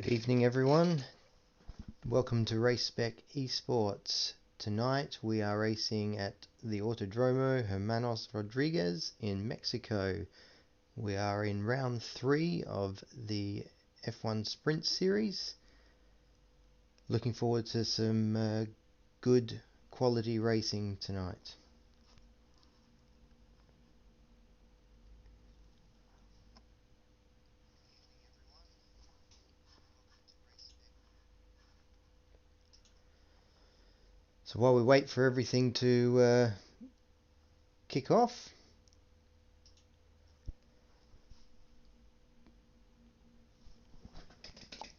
Good evening everyone, welcome to Race Spec Esports. Tonight we are racing at the Autodromo Hermanos Rodriguez in Mexico. We are in round 3 of the F1 Sprint Series. Looking forward to some good quality racing tonight. So while we wait for everything to kick off,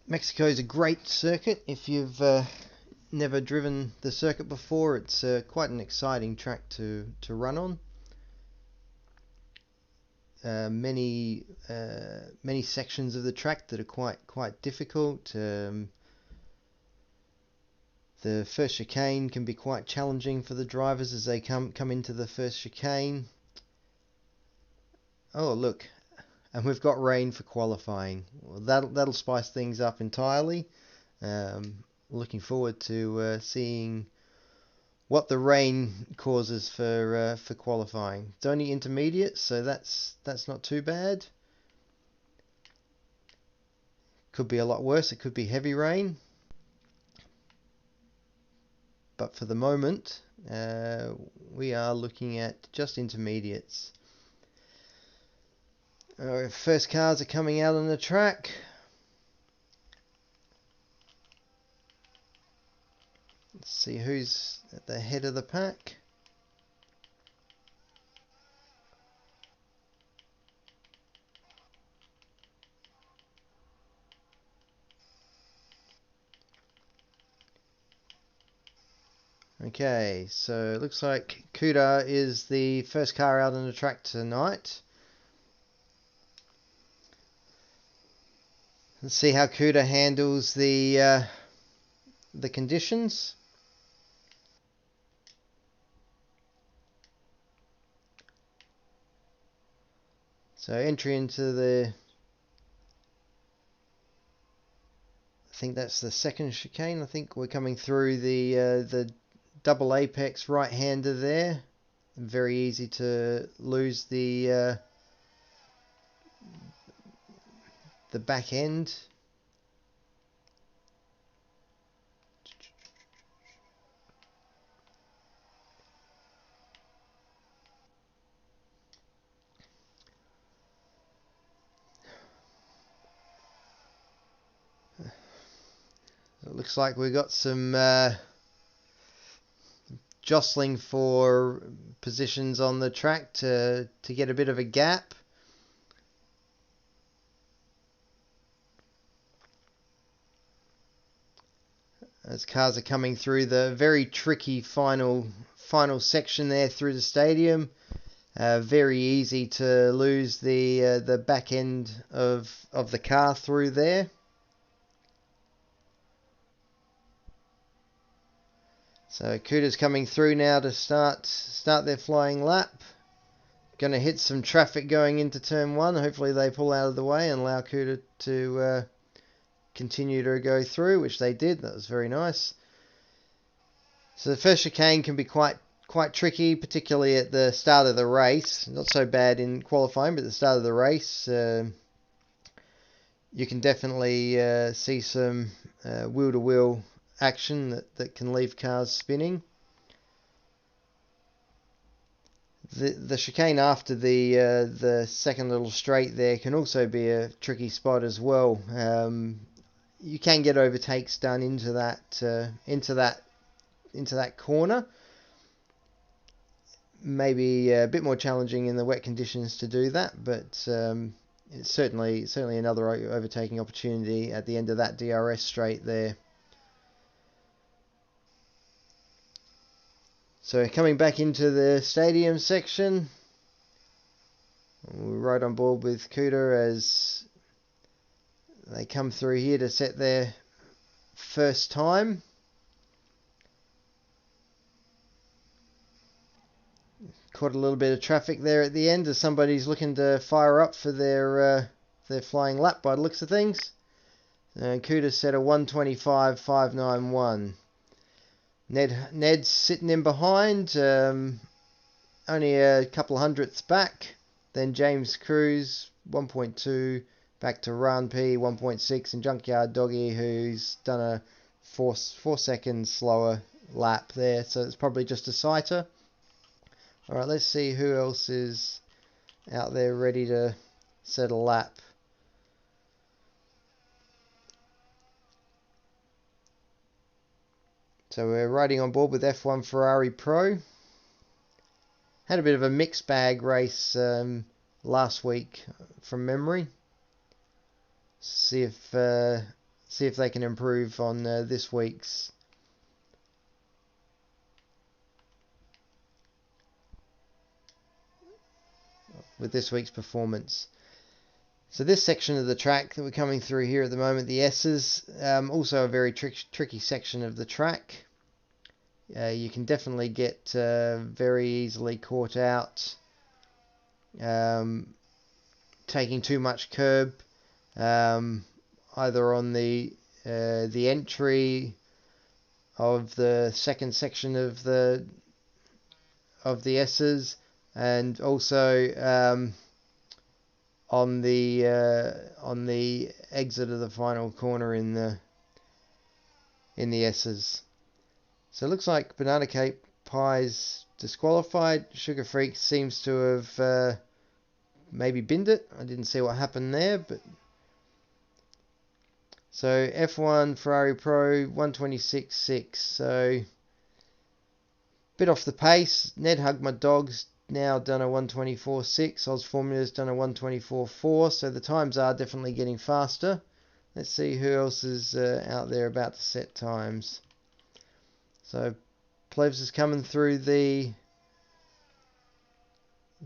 Mexico is a great circuit. If you've never driven the circuit before, it's quite an exciting track to run on. Many sections of the track that are quite difficult. The first chicane can be quite challenging for the drivers as they come into the first chicane. Oh look, and we've got rain for qualifying. Well, that'll spice things up entirely. Looking forward to seeing what the rain causes for qualifying. It's only intermediate, so that's not too bad. Could be a lot worse. It could be heavy rain. But for the moment, we are looking at just intermediates. Our first cars are coming out on the track. Let's see who's at the head of the pack. Okay, so it looks like Kuda is the first car out on the track tonight. Let's see how Kuda handles the conditions. So entry into the, I think that's the second chicane. I think we're coming through the double apex right-hander there. Very easy to lose the back end. It looks like we've got some jostling for positions on the track to get a bit of a gap. As cars are coming through the very tricky final section there through the stadium. Very easy to lose the back end of the car through there. So Kuda's coming through now to start their flying lap. Going to hit some traffic going into turn 1. Hopefully they pull out of the way and allow Kuda to continue to go through, which they did. That was very nice. So the first chicane can be quite tricky, particularly at the start of the race. Not so bad in qualifying, but at the start of the race, you can definitely see some wheel-to-wheel action that can leave cars spinning. The chicane after the second little straight there can also be a tricky spot as well. You can get overtakes done into that corner. Maybe a bit more challenging in the wet conditions to do that, but it's certainly another overtaking opportunity at the end of that DRS straight there. So coming back into the stadium section, we're right on board with Kuda as they come through here to set their first time. Caught a little bit of traffic there at the end as somebody's looking to fire up for their flying lap by the looks of things. Kuda set a 125.591. Ned's sitting in behind, only a couple of hundredths back. Then James Cruz 1.2, back to Ran P 1.6, and Junkyard Doggy, who's done a 4 seconds slower lap there, so it's probably just a sighter. Alright, let's see who else is out there ready to set a lap. So we're riding on board with F1 Ferrari Pro. Had a bit of a mixed bag race last week from memory. See if they can improve on this week's. With this week's performance. So this section of the track that we're coming through here at the moment, the S's, also a very tricky section of the track. You can definitely get very easily caught out taking too much curb, either on the entry of the second section of the S's, and also on the exit of the final corner in the S's. So it looks like Banana Cake Pie's disqualified. Sugar Freak seems to have maybe binned it. I didn't see what happened there, but so F1 Ferrari Pro 126.6. So bit off the pace. Ned Hug My Dog's now done a 124.6. Oz Formula's done a 124.4. So the times are definitely getting faster. Let's see who else is out there about to set times. So Plebs is coming through the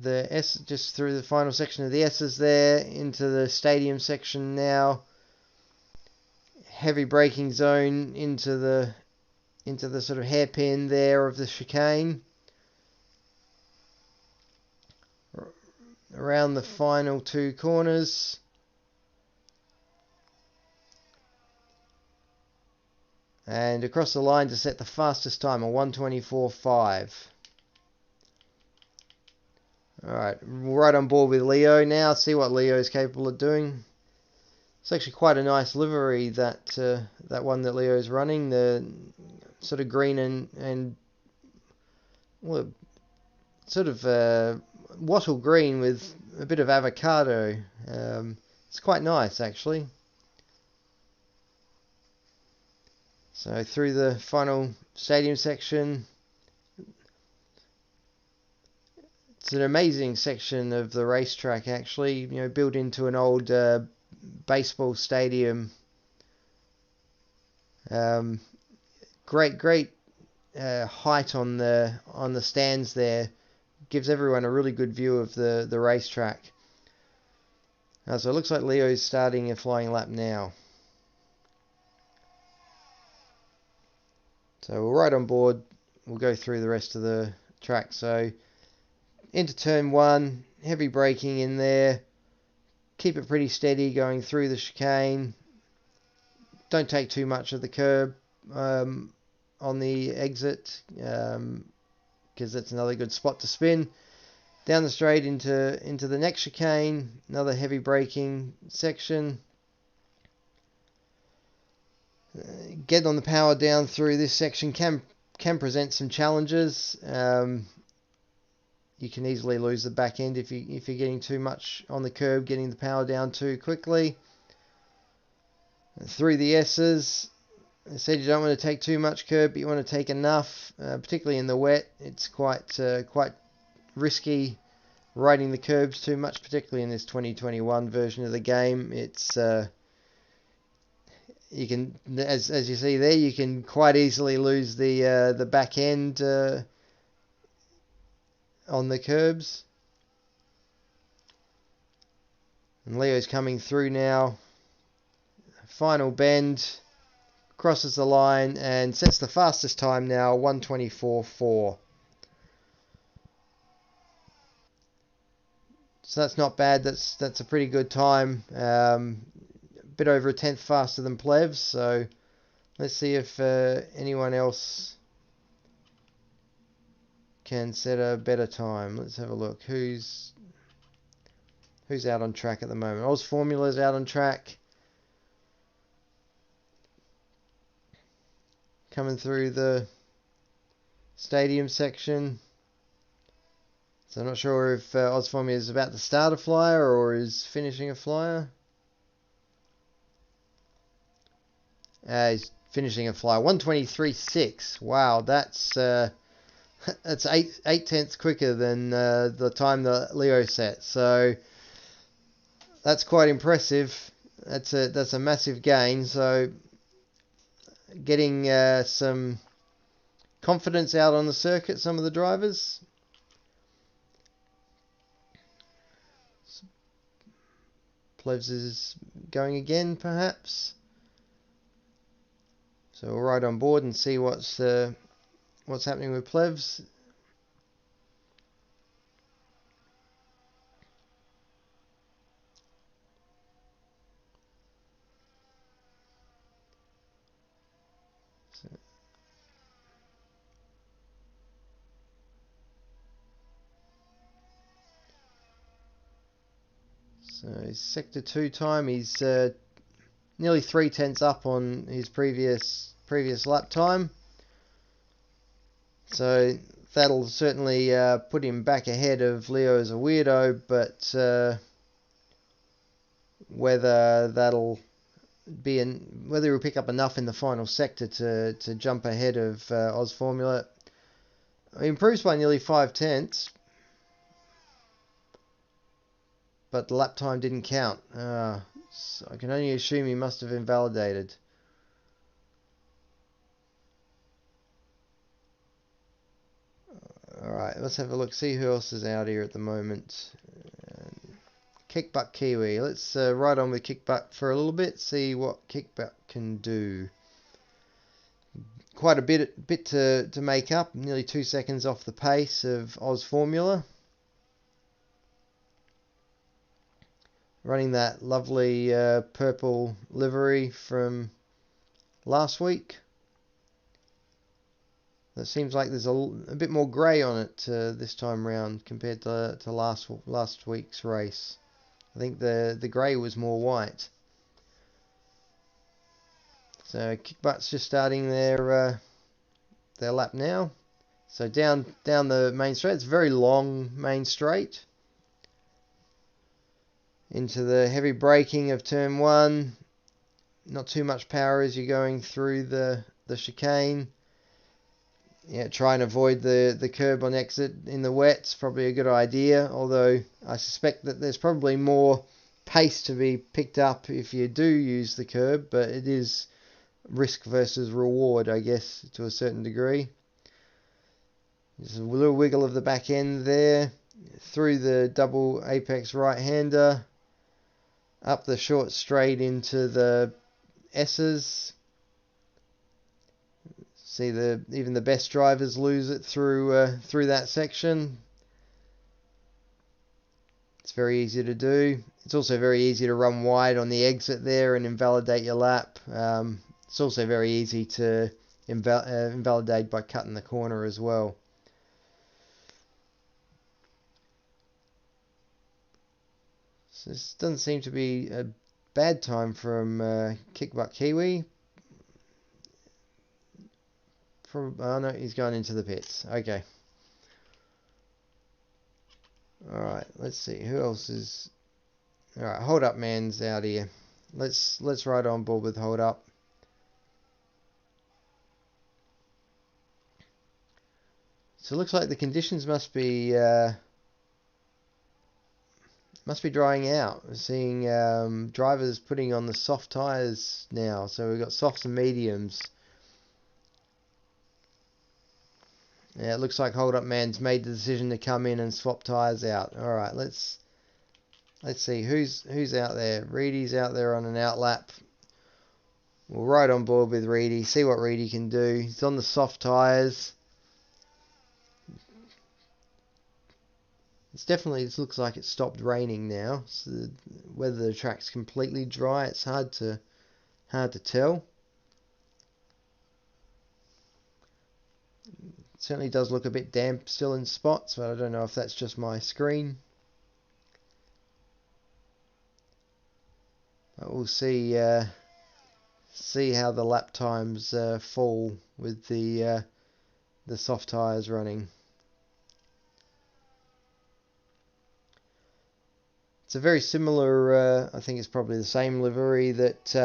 S, just through the final section of the S's there, into the stadium section now. Heavy braking zone into the sort of hairpin there of the chicane. Around the final two corners. And across the line to set the fastest time, a 124.5. Alright, right on board with Leo now. See what Leo is capable of doing. It's actually quite a nice livery, that one that Leo is running. The sort of green and well, sort of wattle green with a bit of avocado. It's quite nice, actually. So through the final stadium section. It's an amazing section of the racetrack, actually. You know, built into an old baseball stadium. Great height on the stands there. Gives everyone a really good view of the racetrack. So it looks like Leo's starting a flying lap now. So we're right on board. We'll go through the rest of the track. So into turn one, heavy braking in there. Keep it pretty steady going through the chicane. Don't take too much of the curb on the exit, because that's another good spot to spin. Down the straight into the next chicane, another heavy braking section. Getting on the power down through this section can present some challenges. You can easily lose the back end if you're getting too much on the curb, getting the power down too quickly. Through the S's, I said you don't want to take too much curb, but you want to take enough, particularly in the wet. It's quite risky riding the curbs too much, particularly in this 2021 version of the game. It's you can, as you see there, you can quite easily lose the back end on the curbs. And Leo's coming through now. Final bend, crosses the line and sets the fastest time now, 124.4. So that's not bad. That's a pretty good time. bit over a tenth faster than Plevs, so let's see if anyone else can set a better time. Let's have a look. Who's out on track at the moment? Oz Formula's out on track. Coming through the stadium section. So I'm not sure if Oz Formula is about to start a flyer or is finishing a flyer. He's finishing a flyer. 1:23.6. Wow, that's that's eight tenths quicker than the time that Leo set. So that's quite impressive. That's a massive gain. So getting some confidence out on the circuit, some of the drivers. Plevs is going again, perhaps. So we'll ride on board and see what's happening with Plevs. So sector 2 time, he's nearly 3 tenths up on his previous lap time. So that'll certainly put him back ahead of Leo as a weirdo, but whether he'll pick up enough in the final sector to jump ahead of Oz Formula. He improves by nearly 5 tenths. But the lap time didn't count. So I can only assume he must have invalidated. Alright, let's have a look, see who else is out here at the moment. Kickbutt Kiwi. Let's ride on with Kickbutt for a little bit, see what Kickbutt can do. Quite a bit to make up, nearly 2 seconds off the pace of Oz Formula. Running that lovely purple livery from last week. It seems like there's a bit more grey on it this time round compared to last week's race. I think the grey was more white. So Kickbutt's just starting their lap now. So down the main straight. It's a very long main straight. Into the heavy braking of turn 1. Not too much power as you're going through the chicane. Yeah, try and avoid the curb on exit in the wet's probably a good idea, although I suspect that there's probably more pace to be picked up if you do use the curb, but it is risk versus reward, I guess, to a certain degree. Just a little wiggle of the back end there, through the double apex right-hander, up the short straight into the S's. See, even the best drivers lose it through that section. It's very easy to do. It's also very easy to run wide on the exit there and invalidate your lap. It's also very easy to invalidate by cutting the corner as well. So this doesn't seem to be a bad time from Kickbutt Kiwi. Oh no, he's going into the pits. Okay. Alright, let's see. Who else is... Alright, Hold Up Man's out here. Let's ride on board with Hold Up. So it looks like the conditions must be drying out. We're seeing drivers putting on the soft tyres now. So we've got softs and mediums. Yeah, it looks like Hold Up Man's made the decision to come in and swap tyres out. Alright, let's see who's out there. Reedy's out there on an outlap. We'll ride on board with Reedy, see what Reedy can do. He's on the soft tyres. It looks like it's stopped raining now. So whether the track's completely dry, it's hard to tell. It certainly does look a bit damp still in spots, but I don't know if that's just my screen. But we'll see how the lap times fall with the soft tyres running. It's a very similar, I think it's probably the same livery that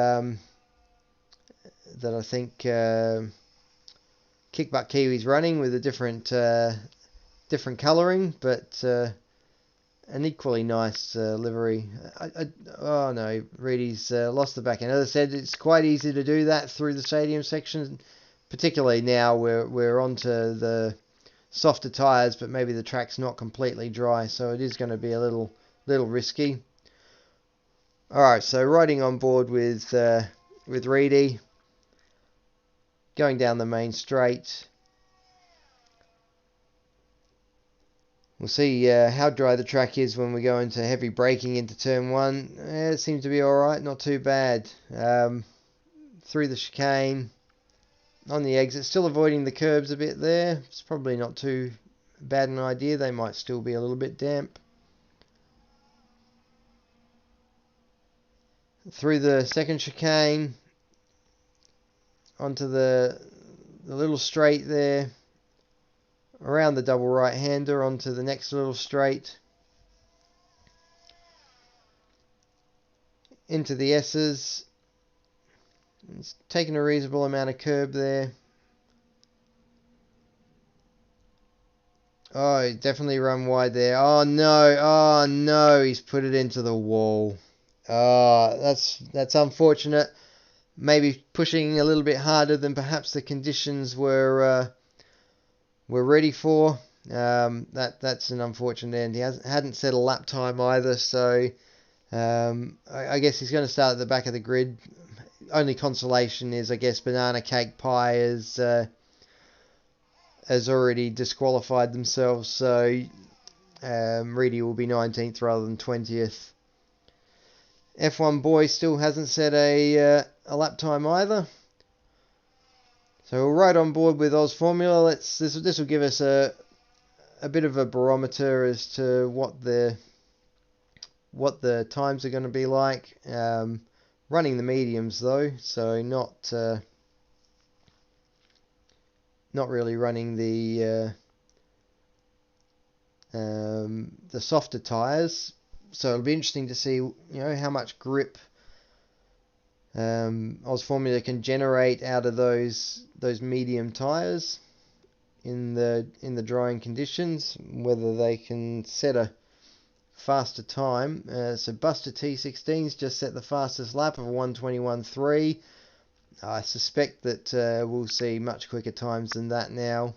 I think Kickbutt Kiwi's running, with a different colouring, but an equally nice livery. Oh no, Reedy's lost the back end. As I said, it's quite easy to do that through the stadium section, particularly now we're onto the softer tyres, but maybe the track's not completely dry, so it is going to be a little risky. Alright, so riding on board with Reedy, going down the main straight. We'll see how dry the track is when we go into heavy braking into turn 1. It seems to be alright, not too bad. Through the chicane, on the exit, still avoiding the curbs a bit there. It's probably not too bad an idea, they might still be a little bit damp. Through the second chicane, onto the little straight there, around the double right-hander, onto the next little straight, into the S's. It's taking a reasonable amount of curb there. Oh, he definitely run wide there. Oh no, he's put it into the wall. Oh, that's unfortunate. Maybe pushing a little bit harder than perhaps the conditions were ready for. That's an unfortunate end. He hadn't set a lap time either, so I guess he's going to start at the back of the grid. Only consolation is, I guess, Banana Cake Pie has already disqualified themselves, so Reedy will be 19th rather than 20th. F1 Boy still hasn't set a lap time either. So we're right on board with Oz Formula. This will give us a bit of a barometer as to what the times are going to be like. Running the mediums though, so not really running the softer tyres. So it'll be interesting to see, how much grip Oz Formula can generate out of those medium tyres in the drying conditions. Whether they can set a faster time. So Buster T16's just set the fastest lap of 1:21.3. I suspect that we'll see much quicker times than that now.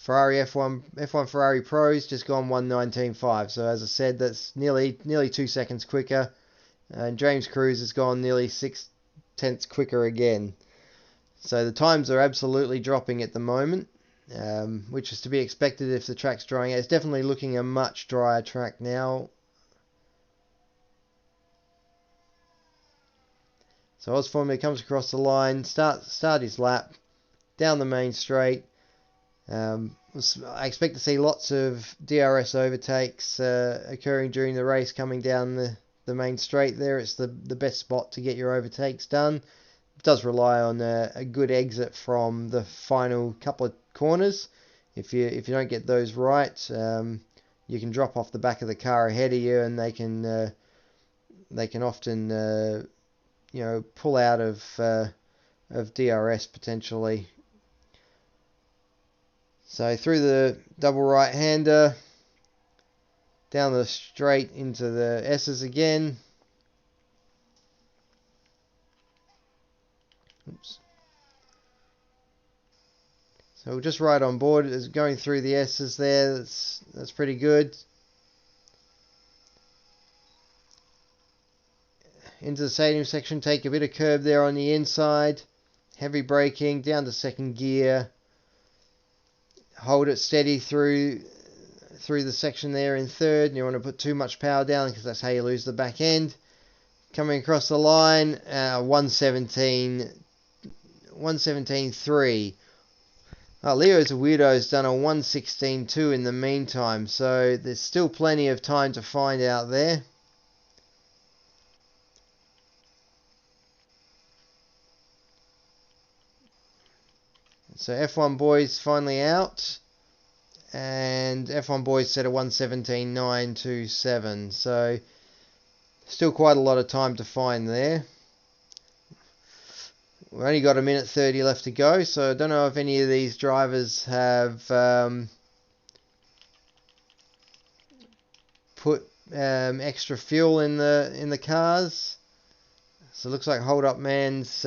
Ferrari F1 Ferrari Pro's just gone 1:19.5. So as I said, that's nearly 2 seconds quicker. And James Cruz has gone nearly 6/10 quicker again. So the times are absolutely dropping at the moment, which is to be expected if the track's drying out. It's definitely looking a much drier track now. So Oz Formula comes across the line, start his lap, down the main straight. I expect to see lots of DRS overtakes occurring during the race coming down the main straight there. It's the best spot to get your overtakes done. It does rely on a good exit from the final couple of corners. If you don't get those right, you can drop off the back of the car ahead of you, and they can often pull out of DRS potentially. So through the double right-hander, down the straight into the S's again. Oops. So we're just right on board. It's going through the S's there. That's pretty good. Into the stadium section, take a bit of curb there on the inside. Heavy braking, down to second gear. hold it steady through the section there in third, and you want to put too much power down because that's how you lose the back end. Coming across the line, 117.3. Leo's a Weirdo's done a 116.2 in the meantime, so there's still plenty of time to find out there. So F1 Boys finally out, and F1 Boys set a 117.927, so still quite a lot of time to find there. We've only got 1:30 left to go, so I don't know if any of these drivers have put extra fuel in the cars. So it looks like Hold Up Man's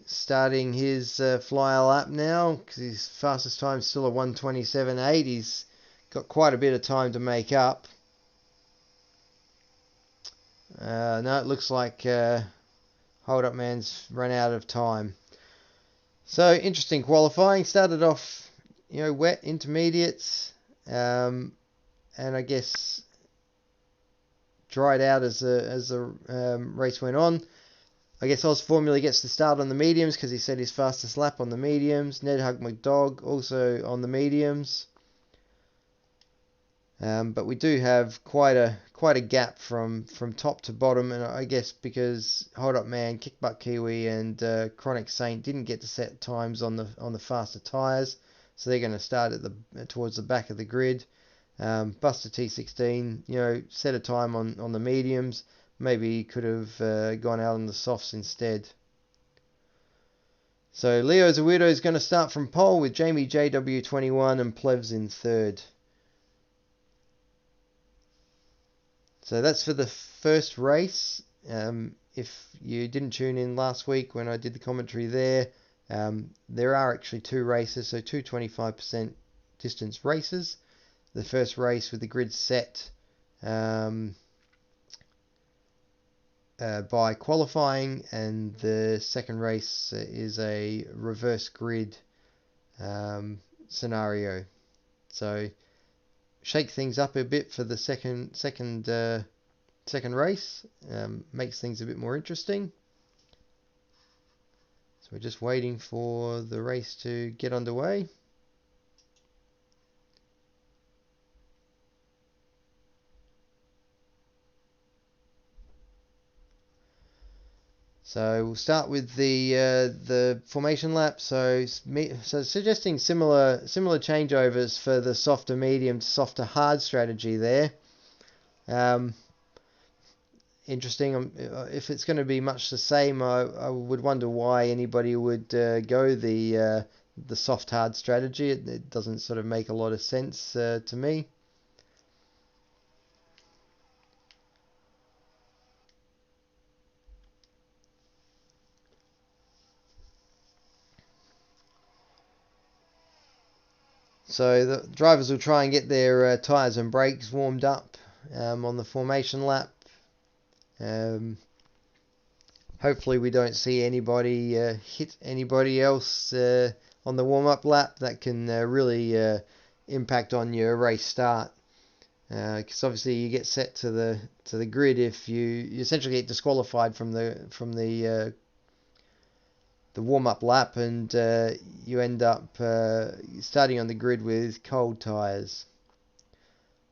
starting his flyer lap now, because his fastest time is still a 1:27.8. He's got quite a bit of time to make up. No, it looks like Hold Up Man's run out of time. So interesting qualifying. Started off, wet intermediates, and I guess dried out as the race went on. I guess Oz Formula gets the start on the mediums because he set his fastest lap on the mediums. Ned Hug McDog also on the mediums. But we do have quite a gap from top to bottom, and I guess because Hold Up Man, Kickbutt Kiwi, and Chronic Saint didn't get to set times on the faster tyres, so they're going to start towards the back of the grid. Buster T16, set a time on the mediums. Maybe he could have gone out on the softs instead. So Leo's a Weirdo is going to start from pole with Jamie JW21 and Plevs in third. So that's for the first race. If you didn't tune in last week when I did the commentary there are actually two races, so two 25% distance races. The first race with the grid set by qualifying, and the second race is a reverse grid scenario. So shake things up a bit for the second race, makes things a bit more interesting. So we're just waiting for the race to get underway. So we'll start with the formation lap. So suggesting similar changeovers for the softer medium to softer hard strategy there. Interesting. If it's going to be much the same, I would wonder why anybody would go the soft hard strategy. It doesn't sort of make a lot of sense to me. So the drivers will try and get their tyres and brakes warmed up on the formation lap. Hopefully we don't see anybody hit anybody else on the warm-up lap. That can really impact on your race start. Because obviously you get set to the grid if you essentially get disqualified from the warm-up lap, and you end up starting on the grid with cold tyres,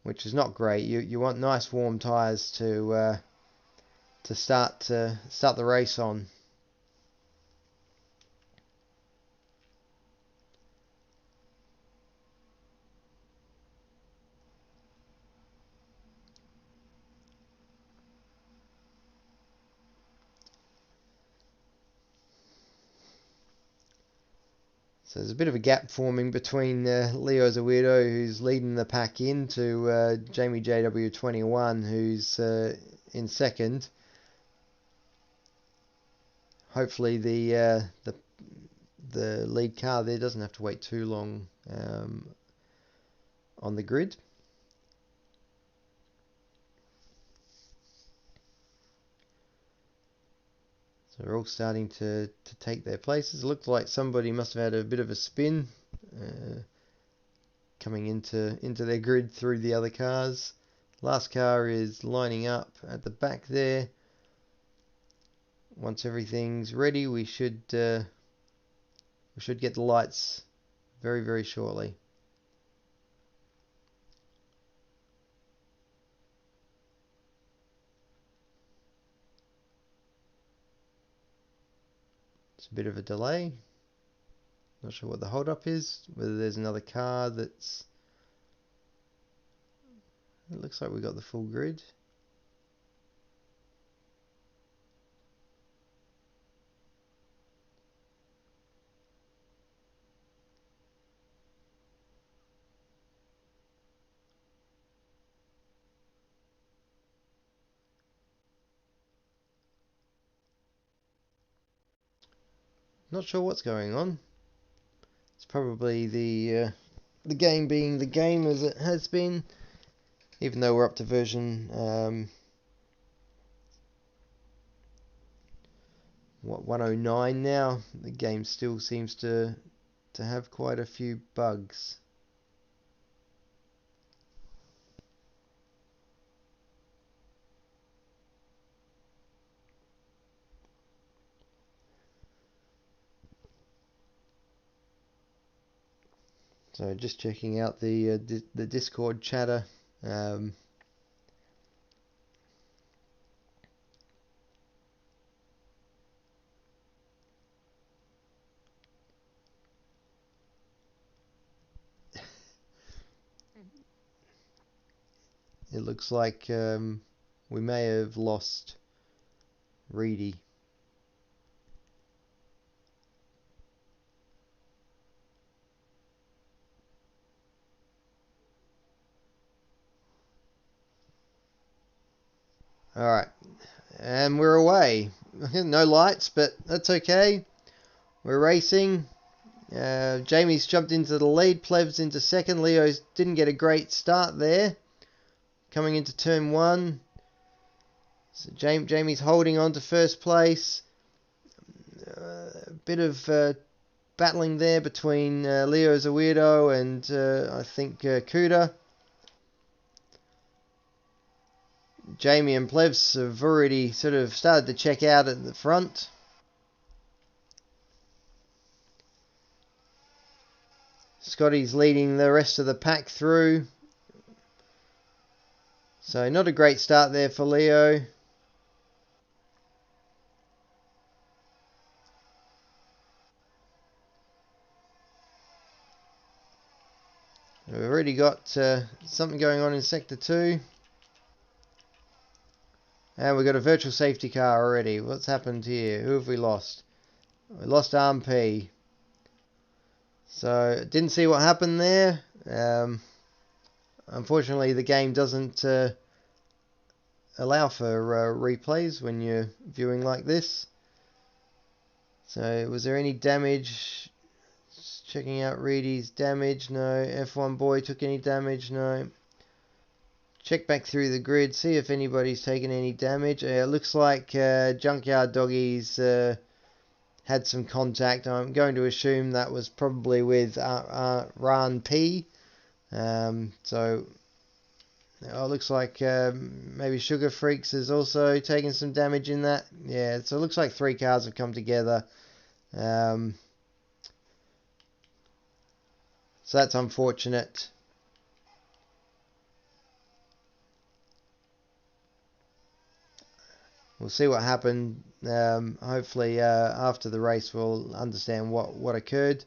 which is not great. You want nice warm tyres to start the race on. So there's a bit of a gap forming between Leo's a Weirdo, who's leading the pack in, to Jamie JW21, who's in second. Hopefully the lead car there doesn't have to wait too long on the grid. So So they're all starting to take their places. It looked like somebody must have had a bit of a spin coming into their grid through the other cars. Last car is lining up at the back there. Once everything's ready, we should get the lights very, very shortly. It's a bit of a delay. Not sure what the hold up is, whether there's another car that's... It looks like we got the full grid. Not sure what's going on. It's probably the game being the game as it has been, even though we're up to version 109 now. The game still seems to have quite a few bugs. So just checking out the Discord chatter. It looks like we may have lost Reedy. Alright, and we're away. No lights, but that's okay. We're racing. Jamie's jumped into the lead, Plev's into second. Leo's didn't get a great start there. Coming into turn 1. So Jamie's holding on to first place. A bit of battling there between Leo's a Weirdo and I think Cuda. Jamie and Plevs have already sort of started to check out at the front. Scotty's leading the rest of the pack through. So not a great start there for Leo. We've already got something going on in Sector 2. And we've got a virtual safety car already. What's happened here? Who have we lost? We lost RMP. So, didn't see what happened there. Unfortunately, the game doesn't allow for replays when you're viewing like this. So, was there any damage? Just checking out Reedy's damage. No. F1 boy took any damage. No. Check back through the grid, see if anybody's taken any damage. It looks like Junkyard Doggies had some contact. I'm going to assume that was probably with Ran P. So it looks like maybe Sugar Freaks has also taken some damage in that. Yeah, so it looks like 3 cars have come together. So that's unfortunate. We'll see what happened. Hopefully after the race we'll understand what occurred.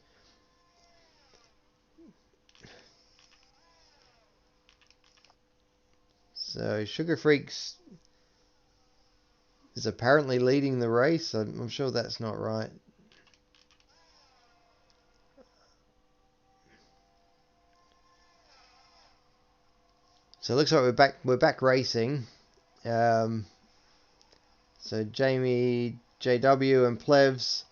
So Sugar Freaks is apparently leading the race. I'm sure that's not right. So it looks like we're back racing. So Jamie, JW and Plevs.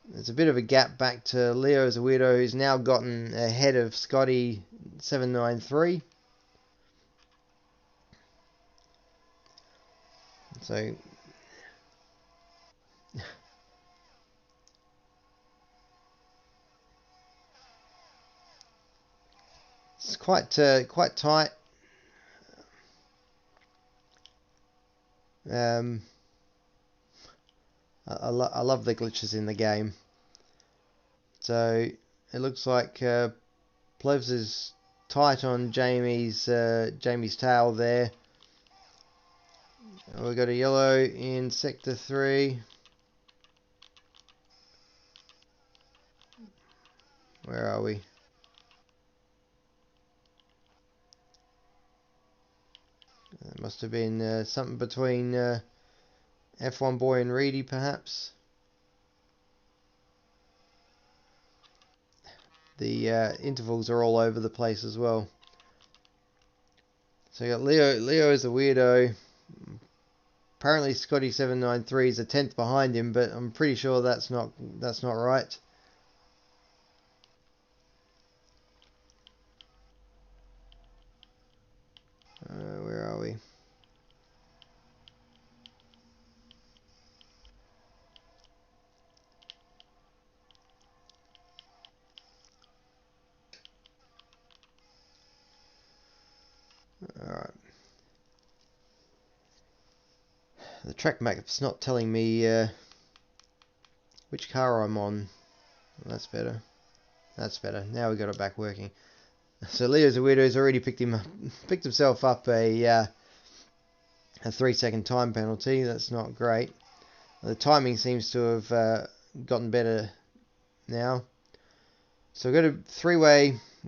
There's a bit of a gap back to Leo as a Weirdo, who's now gotten ahead of Scotty 793. So quite tight. I love the glitches in the game. So it looks like Plevs is tight on Jamie's tail there. We've got a yellow in sector 3. Where are we? It must have been something between F1 Boy and Reedy, perhaps. The intervals are all over the place as well. So you got Leo. Leo is a weirdo. Apparently Scotty793 is a 10th behind him, but I'm pretty sure that's not right. Where are we? Alright. The track map's not telling me which car I'm on. That's better. That's better. Now we got it back working. So Leo's a weirdo. He's already picked himself up a 3-second time penalty. That's not great. The timing seems to have gotten better now. So we've got a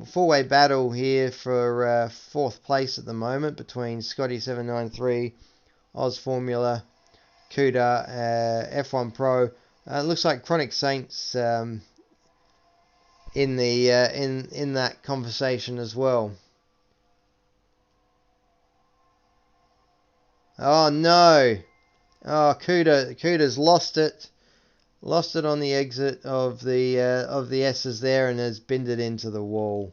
four-way battle here for 4th place at the moment between Scotty793, Oz Formula, Cuda, F1 Pro. It looks like Chronic Saints in that conversation as well. Oh no! Oh, Cuda's lost it. Lost it on the exit of the S's there and has binned it into the wall.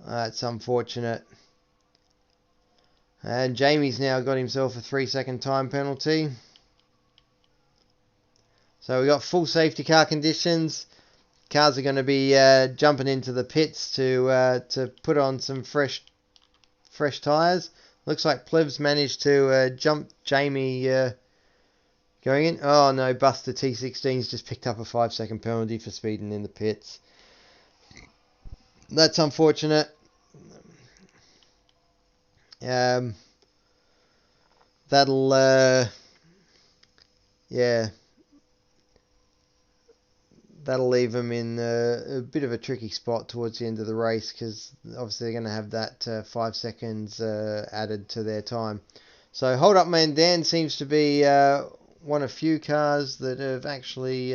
That's unfortunate. And Jamie's now got himself a 3-second time penalty. So we got full safety car conditions. Cars are going to be jumping into the pits to put on some fresh tyres. Looks like Plevs managed to jump Jamie going in. Oh no, Buster T16's just picked up a 5-second penalty for speeding in the pits. That's unfortunate. That'll that'll leave them in a bit of a tricky spot towards the end of the race, because obviously they're going to have that 5 seconds added to their time. So Hold Up Man Dan seems to be one of few cars that have actually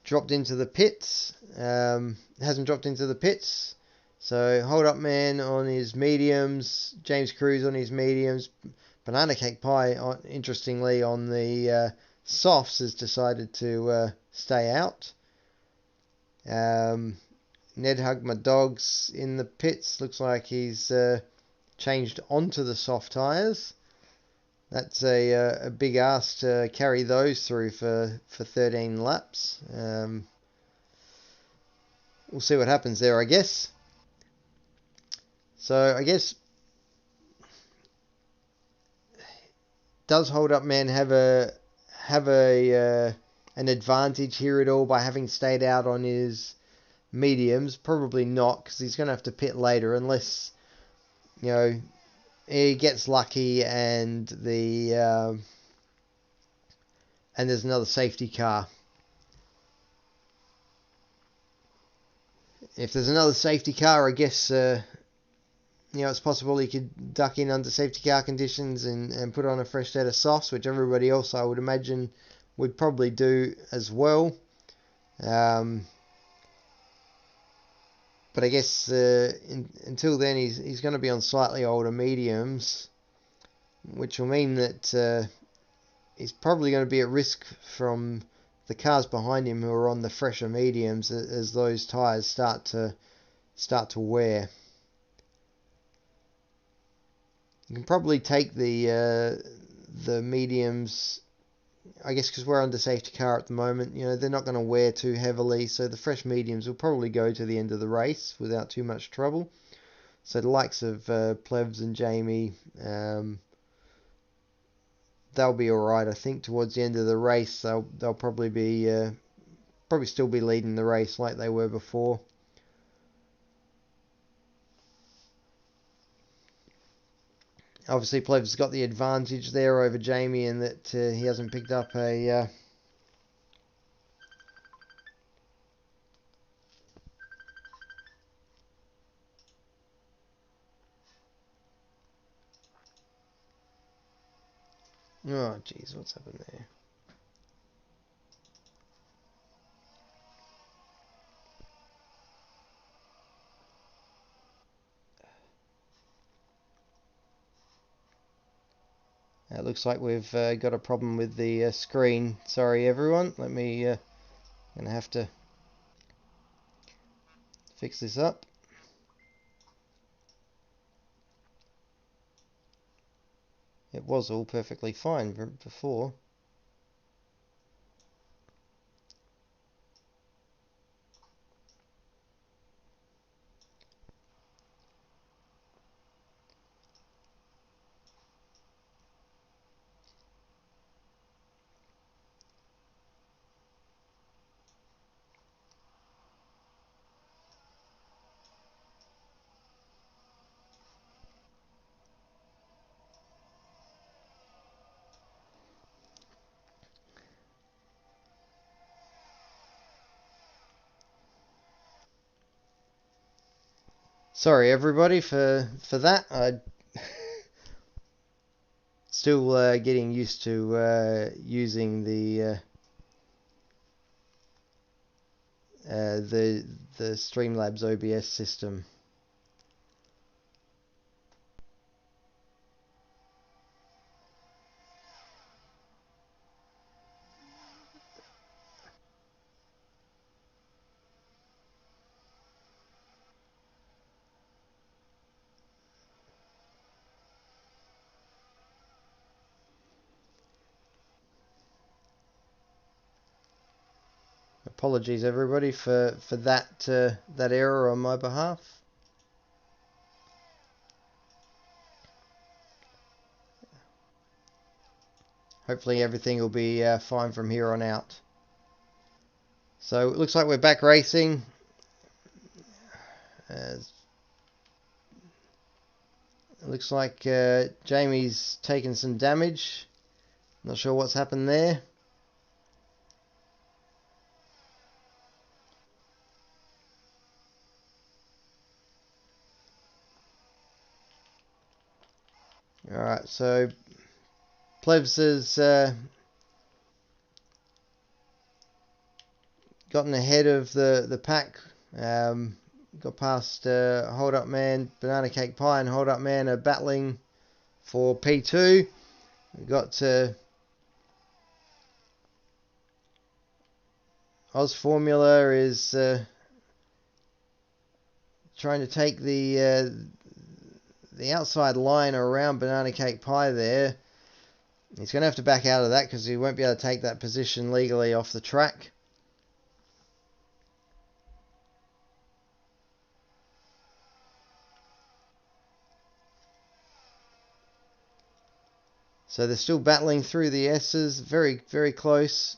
dropped into the pits. Hasn't dropped into the pits. So Hold Up Man on his mediums, James Cruz on his mediums, Banana Cake Pie, interestingly, on the softs, has decided to stay out. Ned Hug My Dogs in the pits, looks like he's changed onto the soft tyres. That's a big ask to carry those through for 13 laps. We'll see what happens there, I guess. So I guess, does Hold Up Man have an advantage here at all by having stayed out on his mediums? Probably not, because he's going to have to pit later, unless he gets lucky and there's another safety car. If there's another safety car, I guess it's possible he could duck in under safety car conditions and put on a fresh set of softs, which everybody else, I would imagine, would probably do as well. But I guess until then he's going to be on slightly older mediums, which will mean that he's probably going to be at risk from the cars behind him who are on the fresher mediums as those tyres start to wear. You can probably take the mediums I guess because we're under safety car at the moment, you know, they're not going to wear too heavily, so the fresh mediums will probably go to the end of the race without too much trouble. So the likes of Plevs and Jamie, they'll be alright. I think towards the end of the race, they'll probably be probably still be leading the race like they were before. Obviously, Plev's got the advantage there over Jamie in that he hasn't picked up a oh, jeez, what's happened there? It looks like we've got a problem with the screen. Sorry, everyone. Let me. Gonna have to fix this up. It was all perfectly fine before. Sorry, everybody, for that. I still getting used to using the Streamlabs OBS system. Apologies, everybody, for that error on my behalf. Hopefully everything will be fine from here on out. So it looks like we're back racing. It looks like Jamie's taken some damage. Not sure what's happened there. Alright, so Plevs has gotten ahead of the pack. Got past Hold Up Man, Banana Cake Pie and Hold Up Man are battling for P2. We've got Oz Formula is trying to take the outside line around Banana Cake Pie there. He's going to have to back out of that because he won't be able to take that position legally off the track. So they're still battling through the S's, very, very close.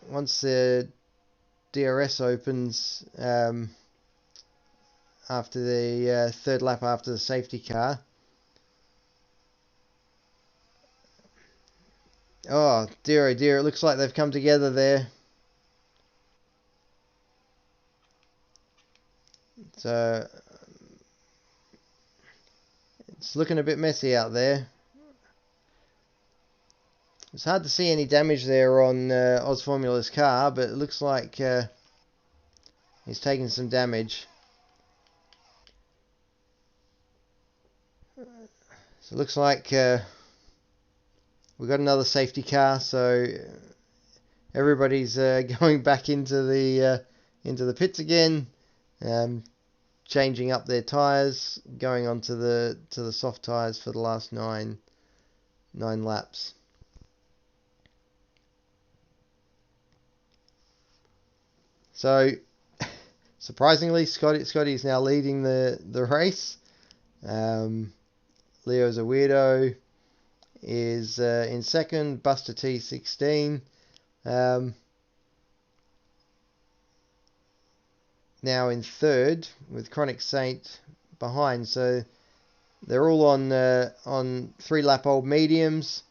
Once the DRS opens after the third lap after the safety car. Oh dear, it looks like they've come together there. So it's looking a bit messy out there. It's hard to see any damage there on Oz Formula's car, but it looks like he's taking some damage. So it looks like we've got another safety car, so everybody's going back into the pits again, changing up their tyres, going on to the soft tyres for the last nine laps. So surprisingly, Scotty is now leading the race. Leo's a Weirdo is in second. Buster T16. Now in third with Chronic Saint behind. So they're all on 3-lap-old mediums.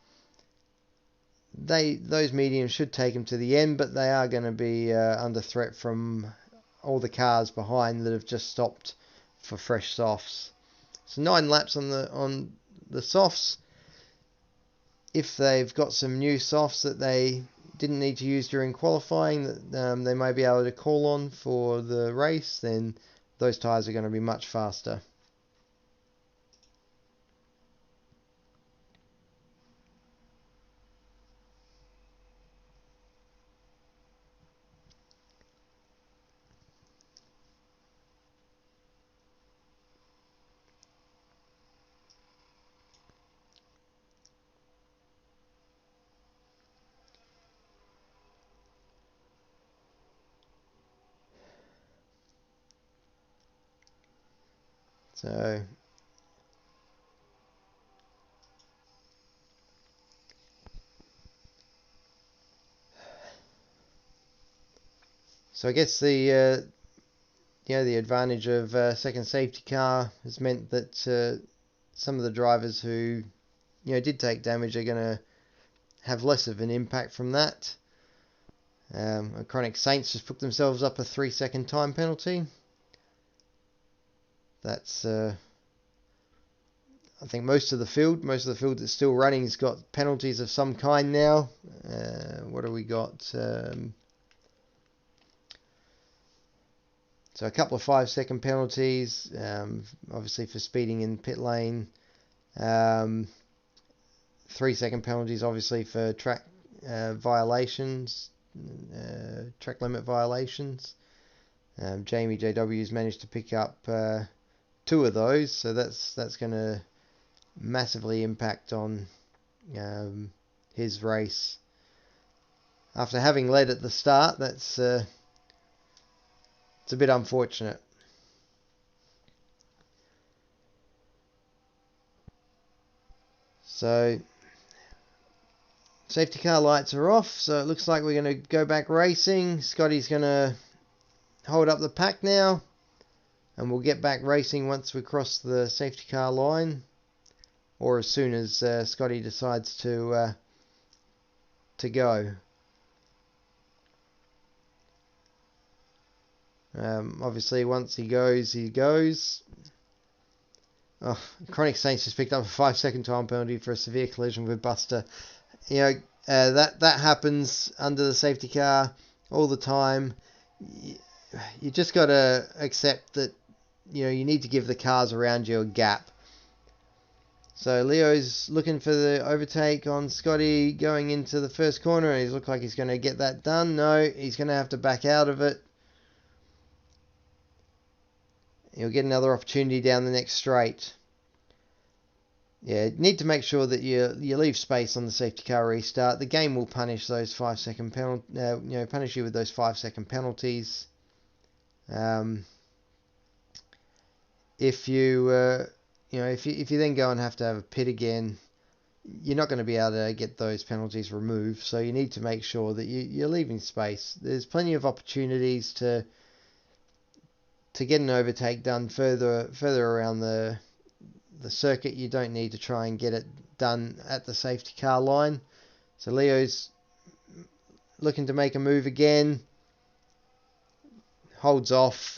Those mediums should take them to the end, but they are going to be under threat from all the cars behind that have just stopped for fresh softs. So 9 laps on the softs. If they've got some new softs that they didn't need to use during qualifying that they may be able to call on for the race, then those tyres are going to be much faster. So I guess the advantage of second safety car has meant that some of the drivers who did take damage are going to have less of an impact from that. Chronic Saints just put themselves up a 3-second time penalty. That's I think most of the field that's still running has got penalties of some kind now. What do we got? So a couple of 5-second penalties, obviously for speeding in pit lane. 3-second penalties, obviously for track violations, track limit violations. Jamie JW's managed to pick up 2 of those, so that's going to massively impact on his race. After having led at the start, it's a bit unfortunate. So safety car lights are off, so it looks like we're going to go back racing. Scotty's going to hold up the pack now, and we'll get back racing once we cross the safety car line, or as soon as Scotty decides to go. Obviously, once he goes. Oh, Chronic Saints just picked up a 5-second time penalty for a severe collision with Buster. That happens under the safety car all the time. You just got to accept that you need to give the cars around you a gap. So Leo's looking for the overtake on Scotty going into the first corner, and he looks like he's going to get that done. No, he's going to have to back out of it. You'll get another opportunity down the next straight. Yeah, need to make sure that you leave space on the safety car restart. The game will punish those 5-second punish you with those 5-second penalties. If you if you then go and have to have a pit again, you're not going to be able to get those penalties removed. So you need to make sure that you're leaving space. There's plenty of opportunities to get an overtake done further around the circuit. You don't need to try and get it done at the safety car line. So Leo's looking to make a move again. Holds off.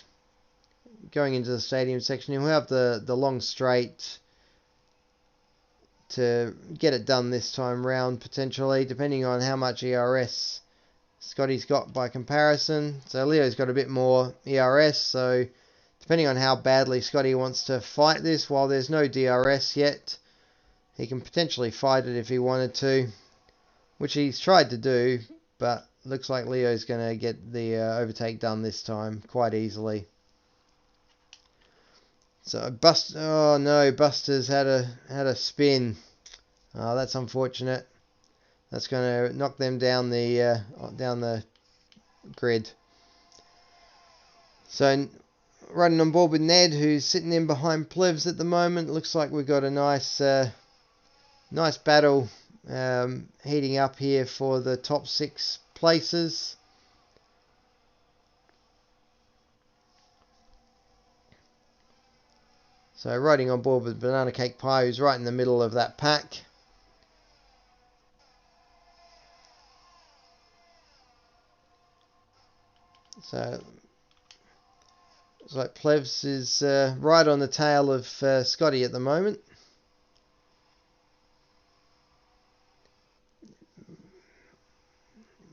Going into the stadium section, he'll have the long straight to get it done this time round, potentially, depending on how much ERS Scotty's got by comparison. So Leo's got a bit more ERS, so depending on how badly Scotty wants to fight this, while there's no DRS yet, he can potentially fight it if he wanted to, which he's tried to do, but looks like Leo's going to get the overtake done this time quite easily. So oh no, Buster's had a spin. Oh, that's unfortunate. That's going to knock them down the grid. So running on board with Ned, who's sitting in behind Plevs at the moment. Looks like we've got a nice nice battle heating up here for the top 6 places. So riding on board with Banana Cake Pie, who's right in the middle of that pack. So it's like Plevs is right on the tail of Scotty at the moment.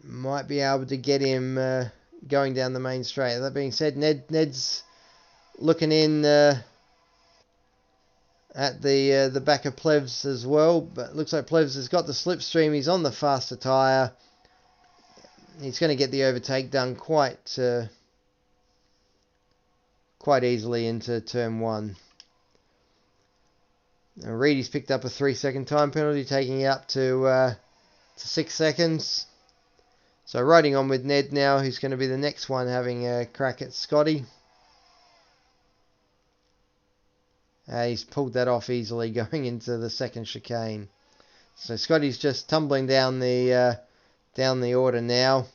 Might be able to get him going down the main straight. That being said, Ned's looking in at the back of Plevs as well, but looks like Plevs has got the slipstream. He's on the faster tyre. He's going to get the overtake done quite easily into turn 1. Now Reedy's picked up a 3-second time penalty, taking it up to 6 seconds. So riding on with Ned now, who's going to be the next one having a crack at Scotty. He's pulled that off easily going into the second chicane. So Scotty's just tumbling down the order now.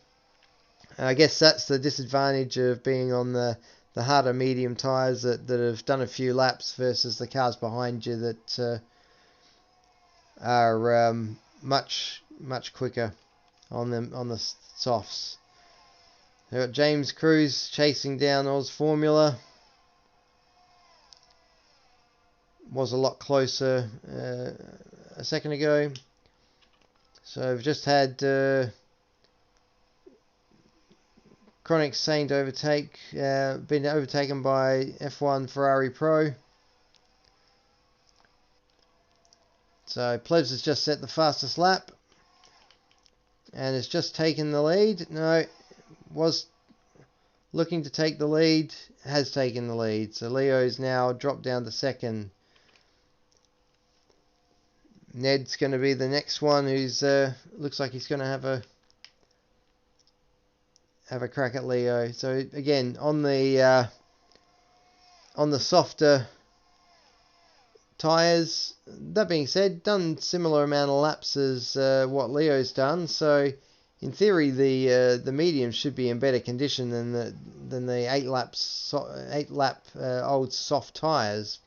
I guess that's the disadvantage of being on the harder medium tyres that have done a few laps versus the cars behind you that are much quicker on the softs. We've got James Cruz chasing down Oz Formula. Was a lot closer a second ago. So we've just had Chronic Saint overtake, been overtaken by F1 Ferrari Pro. So Plebs has just set the fastest lap and has just taken the lead. No, was looking to take the lead, has taken the lead. So Leo's now dropped down to second. Ned's going to be the next one who's looks like he's going to have a crack at Leo. So again, on the softer tyres. That being said, done similar amount of laps as what Leo's done. So in theory, the mediums should be in better condition than the 8 lap old soft tyres.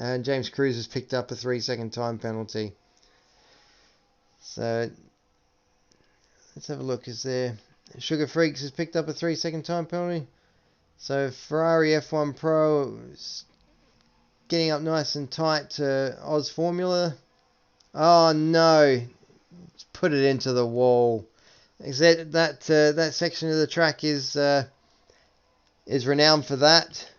And James Cruz has picked up a 3-second time penalty. So let's have a look. Is there Sugar Freaks has picked up a 3-second time penalty? So Ferrari F1 Pro is getting up nice and tight to Oz Formula. Oh no! It's put it into the wall. That section of the track is renowned for that.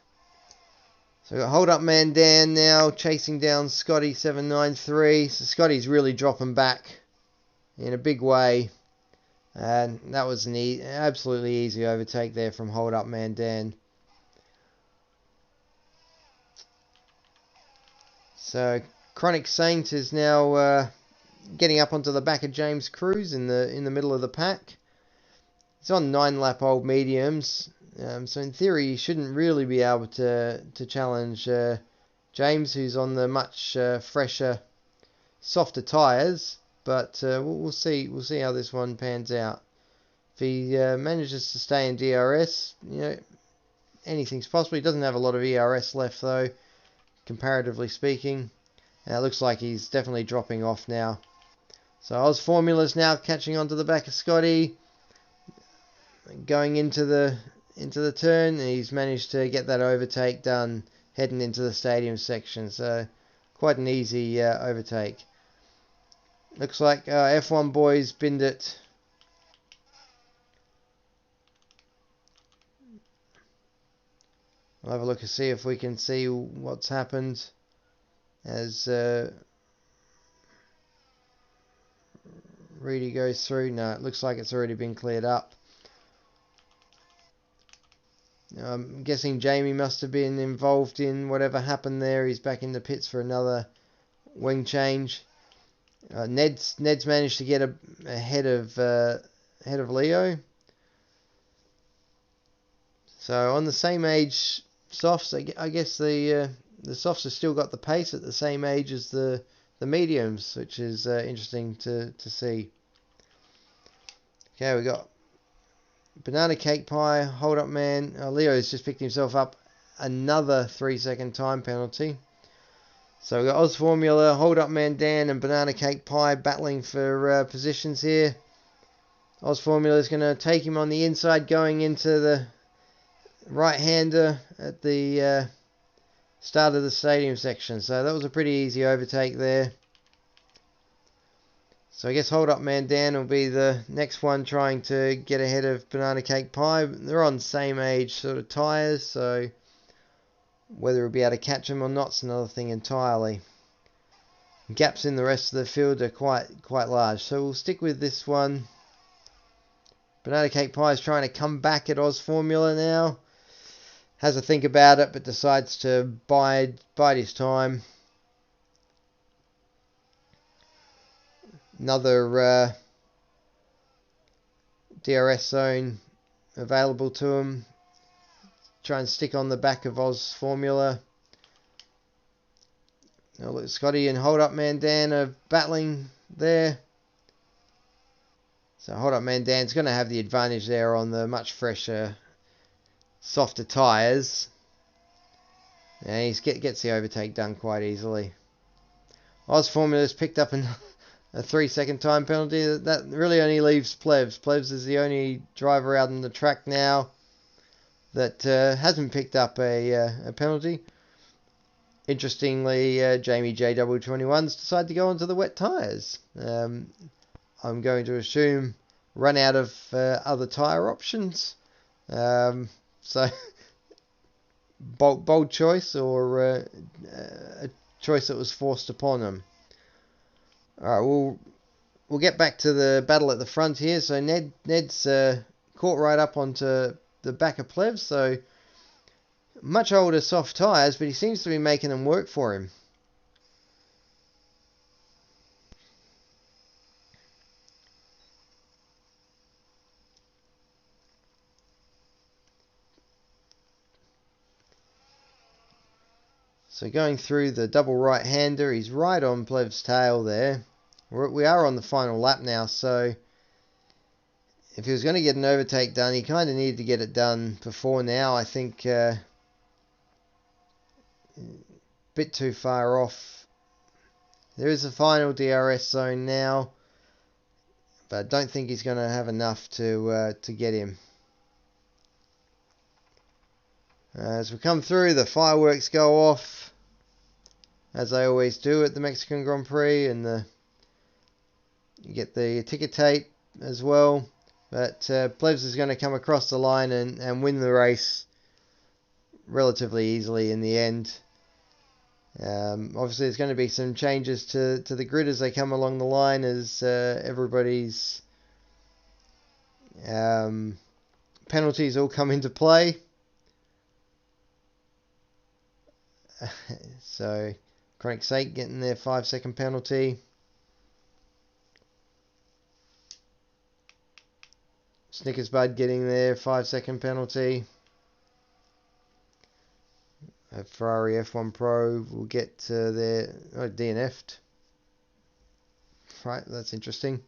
So we've got Hold Up Man Dan now chasing down Scotty 793. So Scotty's really dropping back in a big way. And that was an absolutely easy overtake there from Hold Up Man Dan. So Chronic Saint is now getting up onto the back of James Cruz in the middle of the pack. He's on 9-lap old mediums. So in theory, he shouldn't really be able to challenge James, who's on the much fresher, softer tyres. But we'll see how this one pans out. If he manages to stay in DRS, anything's possible. He doesn't have a lot of ERS left though, comparatively speaking. It looks like he's definitely dropping off now. So Oz Formula's now catching onto the back of Scotty, going into the turn. He's managed to get that overtake done heading into the stadium section. So quite an easy overtake. Looks like F1 boys binned it. I'll have a look and see if we can see what's happened as Reedy goes through. No, it looks like it's already been cleared up. I'm guessing Jamie must have been involved in whatever happened there. He's back in the pits for another wing change. Ned's managed to get ahead of Leo. So on the same age softs, I guess the softs have still got the pace at the same age as the mediums, which is interesting to see. Okay, we got Banana Cake Pie, Hold Up Man. Leo's just picked himself up another 3-second time penalty. So we've got Oz Formula, Hold Up Man Dan, and Banana Cake Pie battling for positions here. Oz Formula is going to take him on the inside, going into the right-hander at the start of the stadium section. So that was a pretty easy overtake there. So I guess Hold Up Man Dan will be the next one trying to get ahead of Banana Cake Pie. They're on the same age sort of tyres, so whether we'll be able to catch them or not is another thing entirely. Gaps in the rest of the field are quite large, so we'll stick with this one. Banana Cake Pie is trying to come back at Oz Formula now. Has a think about it, but decides to bide his time. Another DRS zone available to him. Try and stick on the back of Oz Formula. Now look, Scotty and Hold Up Man Dan are battling there. So Hold Up Man Dan's going to have the advantage there on the much fresher, softer tyres. And he gets the overtake done quite easily. Oz Formula's picked up a 3-second time penalty. That really only leaves Plebs. Plebs is the only driver out on the track now that hasn't picked up a penalty. Interestingly, Jamie JW21's decided to go onto the wet tyres. I'm going to assume run out of other tyre options. So bold choice, or a choice that was forced upon him. Alright, we'll get back to the battle at the front here. So Ned's caught right up onto the back of Plevs, so much older soft tyres, but he seems to be making them work for him. So going through the double right-hander, he's right on Plev's tail there. We are on the final lap now, so if he was going to get an overtake done, he kind of needed to get it done before now. I think a bit too far off. There is a final DRS zone now, but I don't think he's going to have enough to get him. As we come through, the fireworks go off, as they always do at the Mexican Grand Prix, and you get the ticker tape as well. But Plebs is going to come across the line and win the race relatively easily in the end. Obviously, there's going to be some changes to the grid as they come along the line, as everybody's penalties all come into play. So, Chronic Sake getting their 5-second penalty. Snickers Bud getting their 5-second penalty. Ferrari F1 Pro will get their DNF'd. Right, that's interesting.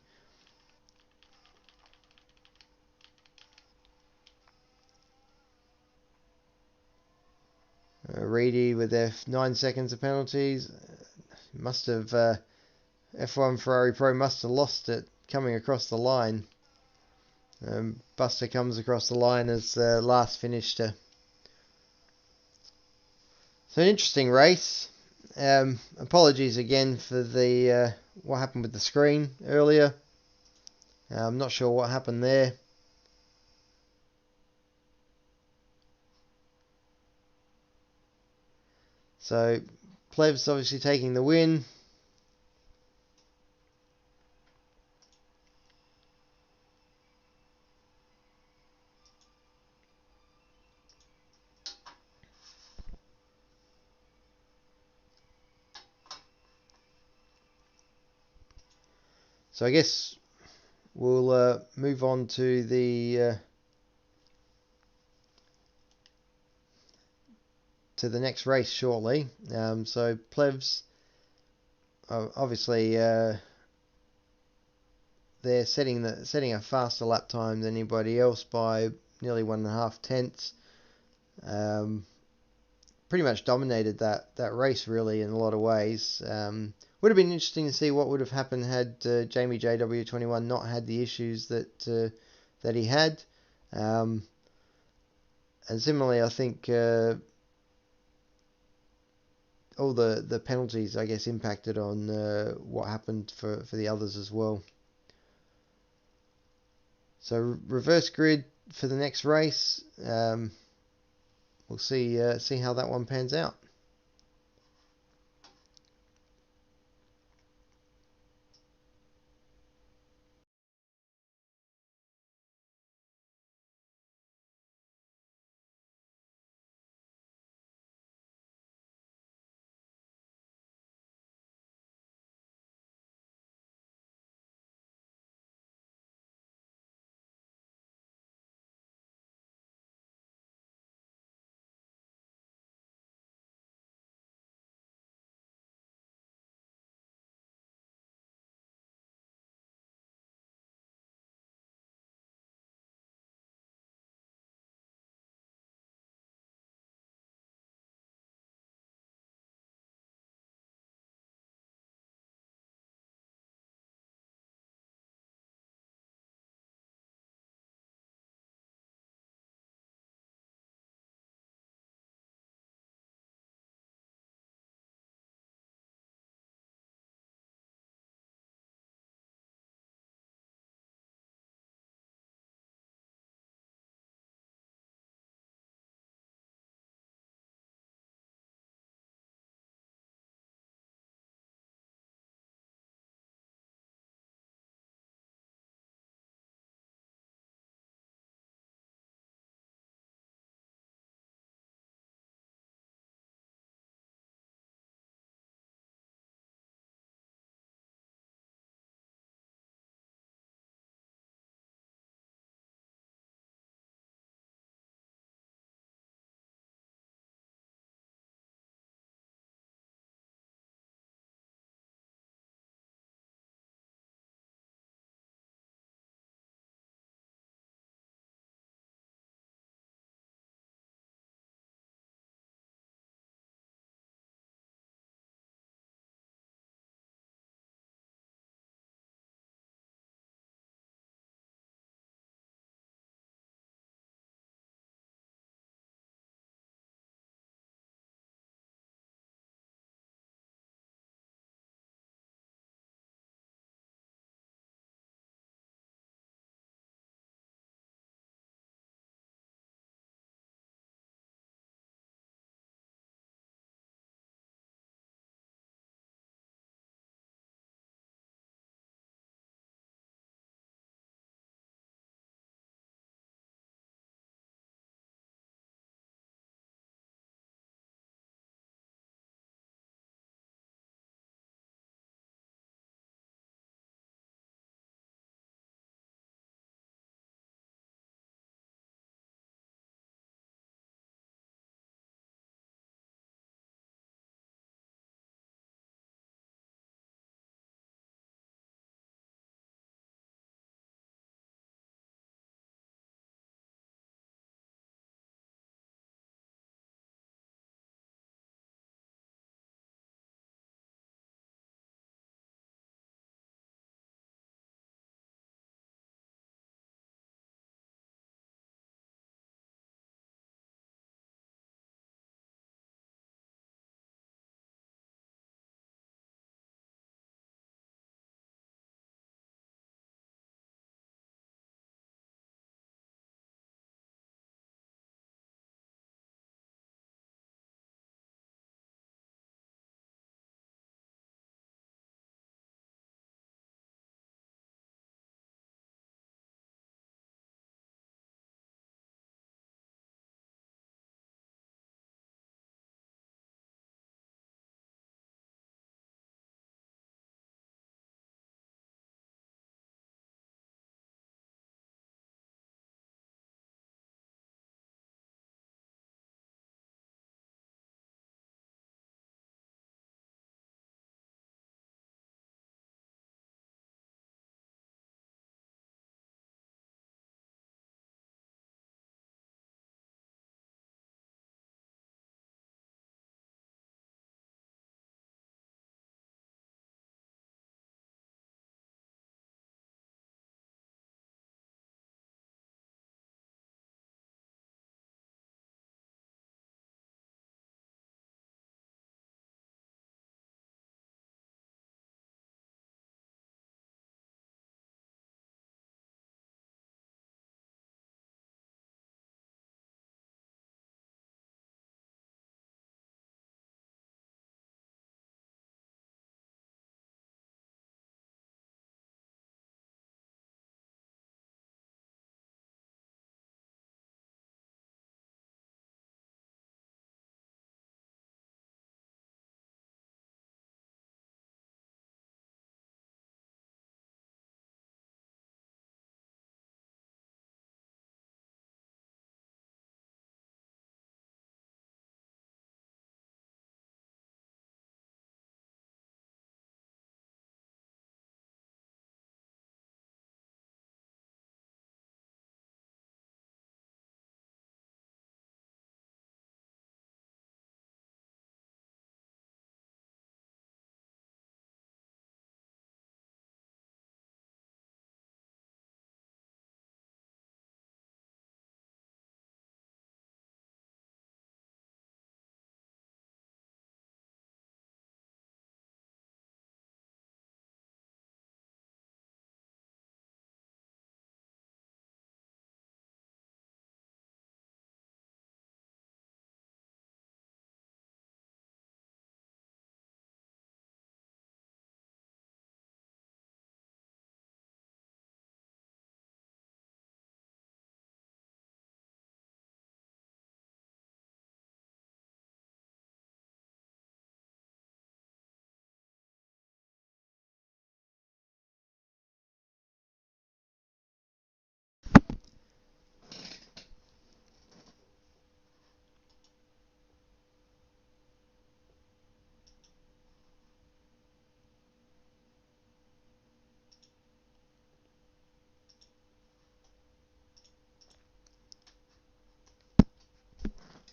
Reedy with their 9 seconds of penalties. Must have F1 Ferrari Pro must have lost it coming across the line. Buster comes across the line as last finisher. So an interesting race. Apologies again for the what happened with the screen earlier. I'm not sure what happened there. So Plev's obviously taking the win. So I guess we'll move on to the next race shortly. So Plevs, obviously, they're setting a faster lap time than anybody else by nearly 1.5 tenths. Pretty much dominated that race really in a lot of ways. Would have been interesting to see what would have happened had Jamie JW21 not had the issues that he had. And similarly, I think all the penalties, I guess, impacted on what happened for the others as well. So reverse grid for the next race. We'll see how that one pans out.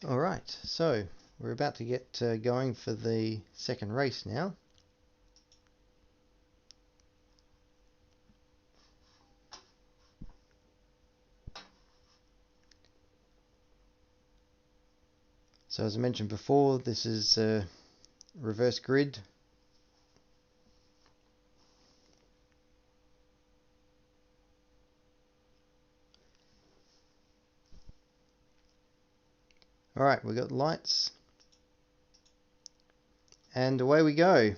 Alright, so we're about to get going for the second race now. So as I mentioned before, this is reverse grid. Alright, we've got lights. And away we go.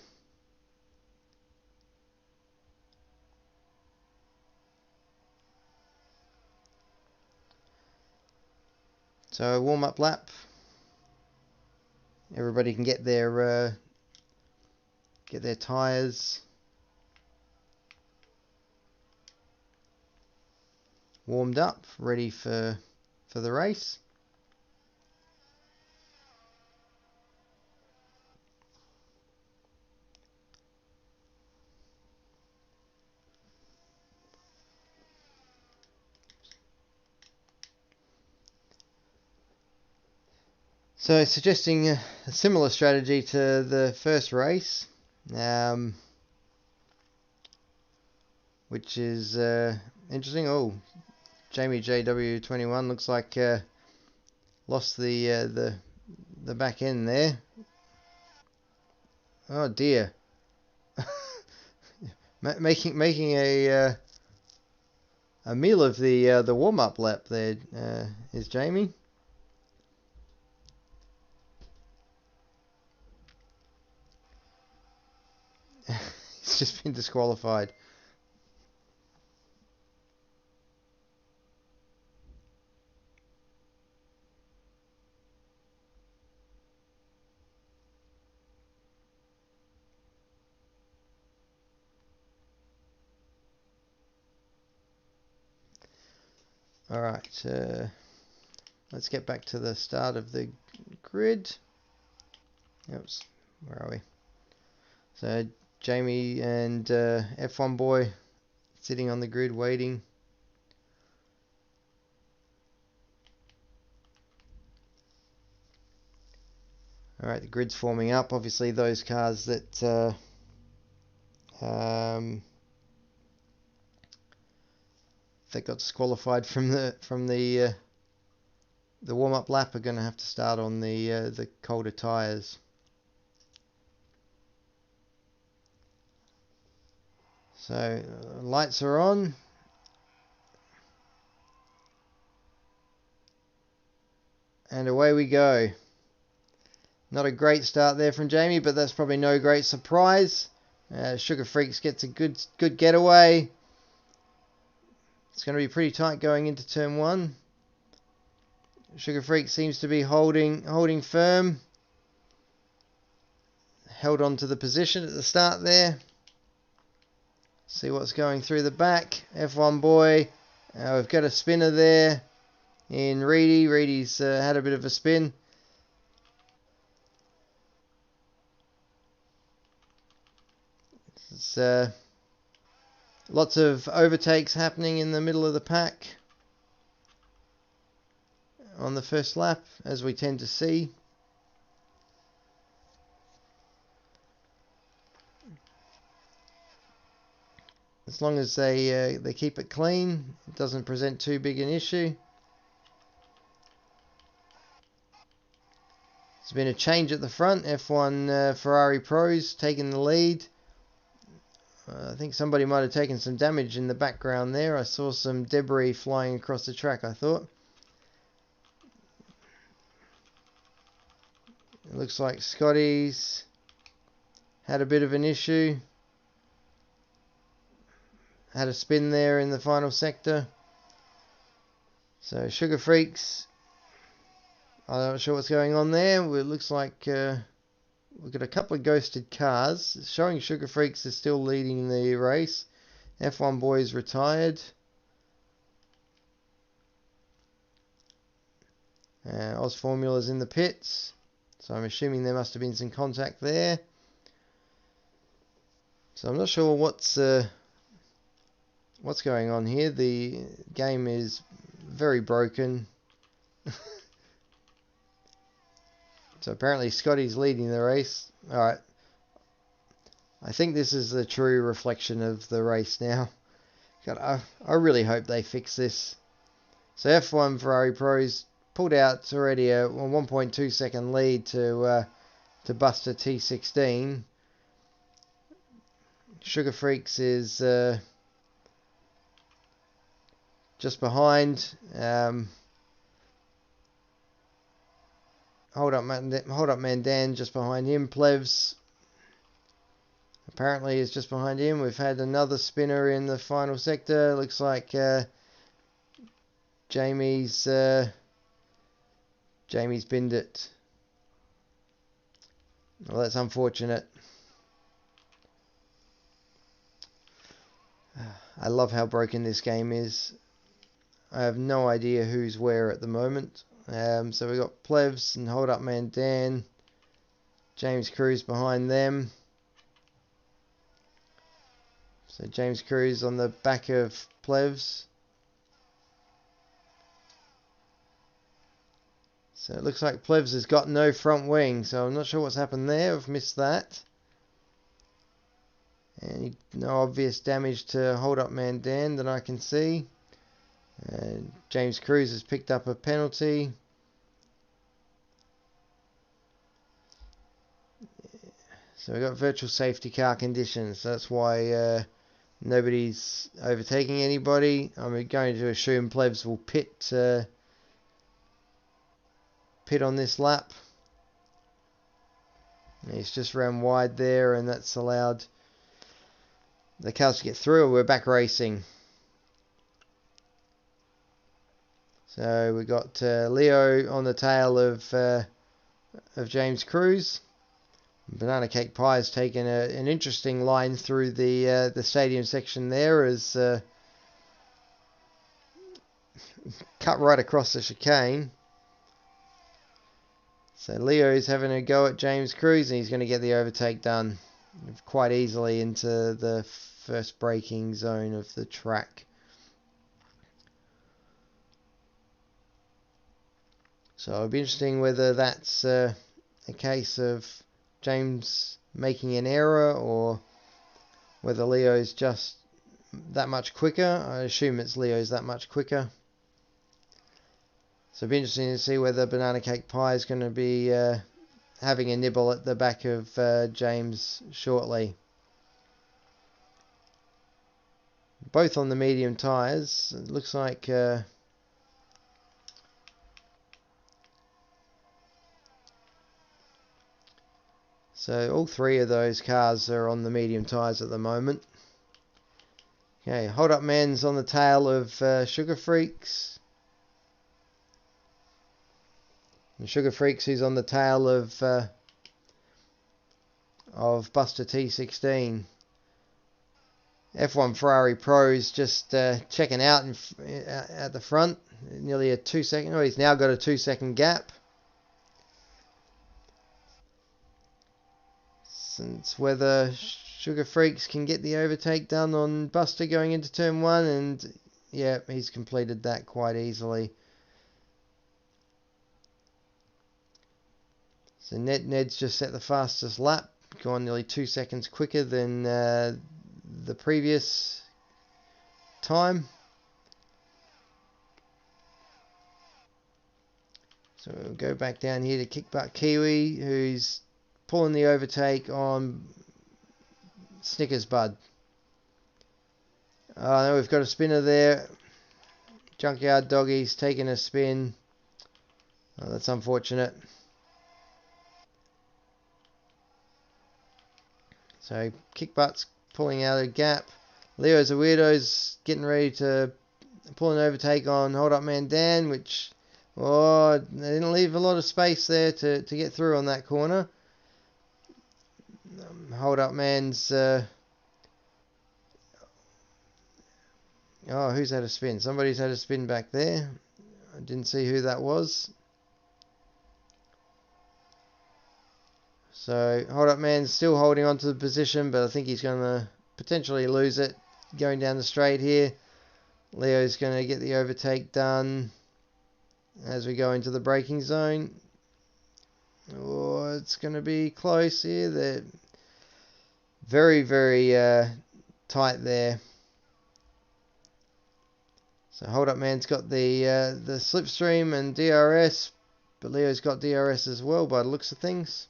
So a warm-up lap. Everybody can get their tyres warmed up, ready for the race. So suggesting a similar strategy to the first race, which is interesting. Oh, Jamie JW21 looks like lost the back end there. Oh dear. making a meal of the warm-up lap there is Jamie. He's just been disqualified. Alright, let's get back to the start of the grid. Oops, where are we? So Jamie and F1 boy sitting on the grid waiting. Alright, the grid's forming up. Obviously those cars that that got disqualified from the warm-up lap are going to have to start on the colder tyres. So lights are on. And away we go. Not a great start there from Jamie, but that's probably no great surprise. Sugar Freaks gets a good getaway. It's going to be pretty tight going into turn one. Sugar Freak seems to be holding firm. Held on to the position at the start there. See what's going through the back. F1 boy. We've got a spinner there in Reedy. Reedy's had a bit of a spin. It's lots of overtakes happening in the middle of the pack on the first lap, as we tend to see. As long as they keep it clean, it doesn't present too big an issue. There's been a change at the front. F1 Ferrari Pros taking the lead. I think somebody might have taken some damage in the background there. I saw some debris flying across the track, I thought. It looks like Scotty's had a bit of an issue. Had a spin there in the final sector. So Sugar Freaks, I'm not sure what's going on there. It looks like we've got a couple of ghosted cars showing Sugar Freaks is still leading the race. F1 boys retired. Oz Formula's in the pits, so I'm assuming there must have been some contact there. So I'm not sure what's going on here. The game is very broken. So apparently Scotty's leading the race. Alright. I think this is the true reflection of the race now. God, I really hope they fix this. So F1 Ferrari Pros pulled out. It's already a 1.2 second lead to Buster T16. Sugar Freaks is just behind. Hold Up Man Dan just behind him. Plevs apparently is just behind him. We've had another spinner in the final sector. Looks like Jamie's binned it. Well, that's unfortunate. I love how broken this game is. I have no idea who's where at the moment. So we've got Plevs and Hold Up Man Dan. James Cruz behind them. So James Cruz on the back of Plevs. So it looks like Plevs has got no front wing, so I'm not sure what's happened there. I've missed that. And no obvious damage to Hold Up Man Dan that I can see. James Cruz has picked up a penalty. So we've got virtual safety car conditions. That's why nobody's overtaking anybody. I'm going to assume Plevs will pit on this lap. He's just ran wide there, and that's allowed the cars to get through. We're back racing. So we got Leo on the tail of James Cruz. Banana Cake Pie has taken an interesting line through the stadium section there, as cut right across the chicane. So Leo's having a go at James Cruz, and he's going to get the overtake done quite easily into the first braking zone of the track. So it'll be interesting whether that's a case of James making an error, or whether Leo's just that much quicker. I assume it's Leo's that much quicker. So it'll be interesting to see whether Banana Cake Pie is going to be having a nibble at the back of James shortly. Both on the medium tyres. It looks like so all three of those cars are on the medium tyres at the moment. Okay, Hold Up Man's on the tail of Sugar Freaks. And Sugar Freaks is on the tail of Buster T16. F1 Ferrari Pros just checking out at the front. Nearly a 2 second. Oh, he's now got a 2 second gap. Since whether Sugar Freaks can get the overtake done on Buster going into turn 1, and yeah, he's completed that quite easily. So Ned's just set the fastest lap, gone nearly 2 seconds quicker than the previous time. So we'll go back down here to Kick Butt Kiwi, who's pulling the overtake on Snickers Bud. Now we've got a spinner there. Junkyard Doggy's taking a spin. Oh, that's unfortunate. So Kick Butt's pulling out a gap. Leo's a Weirdo's getting ready to pull an overtake on Hold Up Man Dan, which, oh, they didn't leave a lot of space there to get through on that corner. Hold Up Man's oh, who's had a spin? Somebody's had a spin back there. I didn't see who that was. So Hold Up Man's still holding on to the position, but I think he's going to potentially lose it going down the straight here. Leo's going to get the overtake done as we go into the braking zone. Oh, it's going to be close here. They're very, very tight there. So Hold Up Man's got the slipstream and DRS, but Leo's got DRS as well by the looks of things.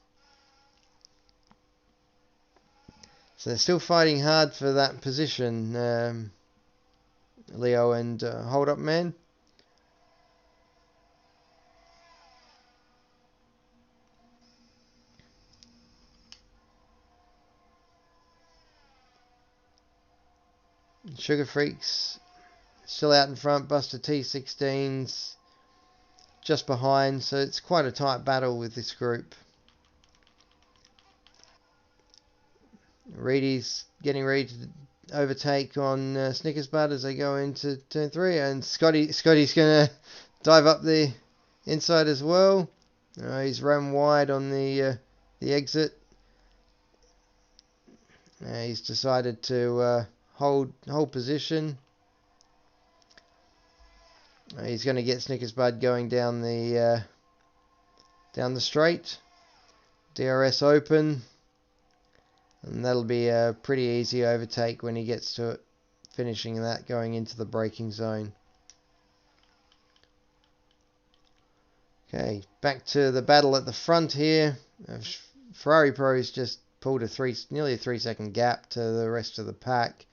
So they're still fighting hard for that position, Leo and Hold Up Man. Sugar Freaks still out in front. Buster T16's just behind, so it's quite a tight battle with this group. Reedy's getting ready to overtake on Snickers Bud as they go into turn 3, and Scotty's going to dive up the inside as well. He's run wide on the exit. He's decided to hold position. He's going to get Snickers Bud going down the straight. DRS open, and that'll be a pretty easy overtake when he gets to it, finishing that going into the braking zone. Okay, back to the battle at the front here. Ferrari Pro's just pulled nearly a 3-second gap to the rest of the pack.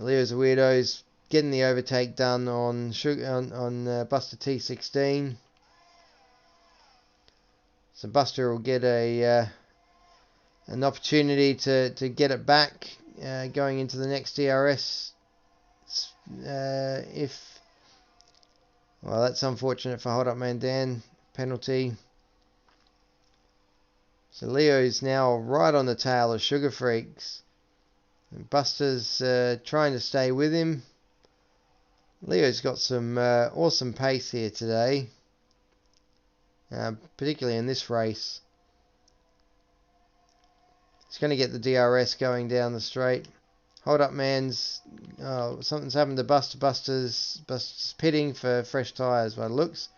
Leo's Weirdos getting the overtake done on Buster T16. So Buster will get an opportunity to get it back going into the next DRS. Well, that's unfortunate for Hold Up Man Dan. Penalty. So Leo's now right on the tail of Sugar Freaks. And Buster's trying to stay with him. Leo's got some awesome pace here today, particularly in this race. He's going to get the DRS going down the straight. Hold Up Man's... something's happened to Buster. Buster's pitting for fresh tyres by the looks.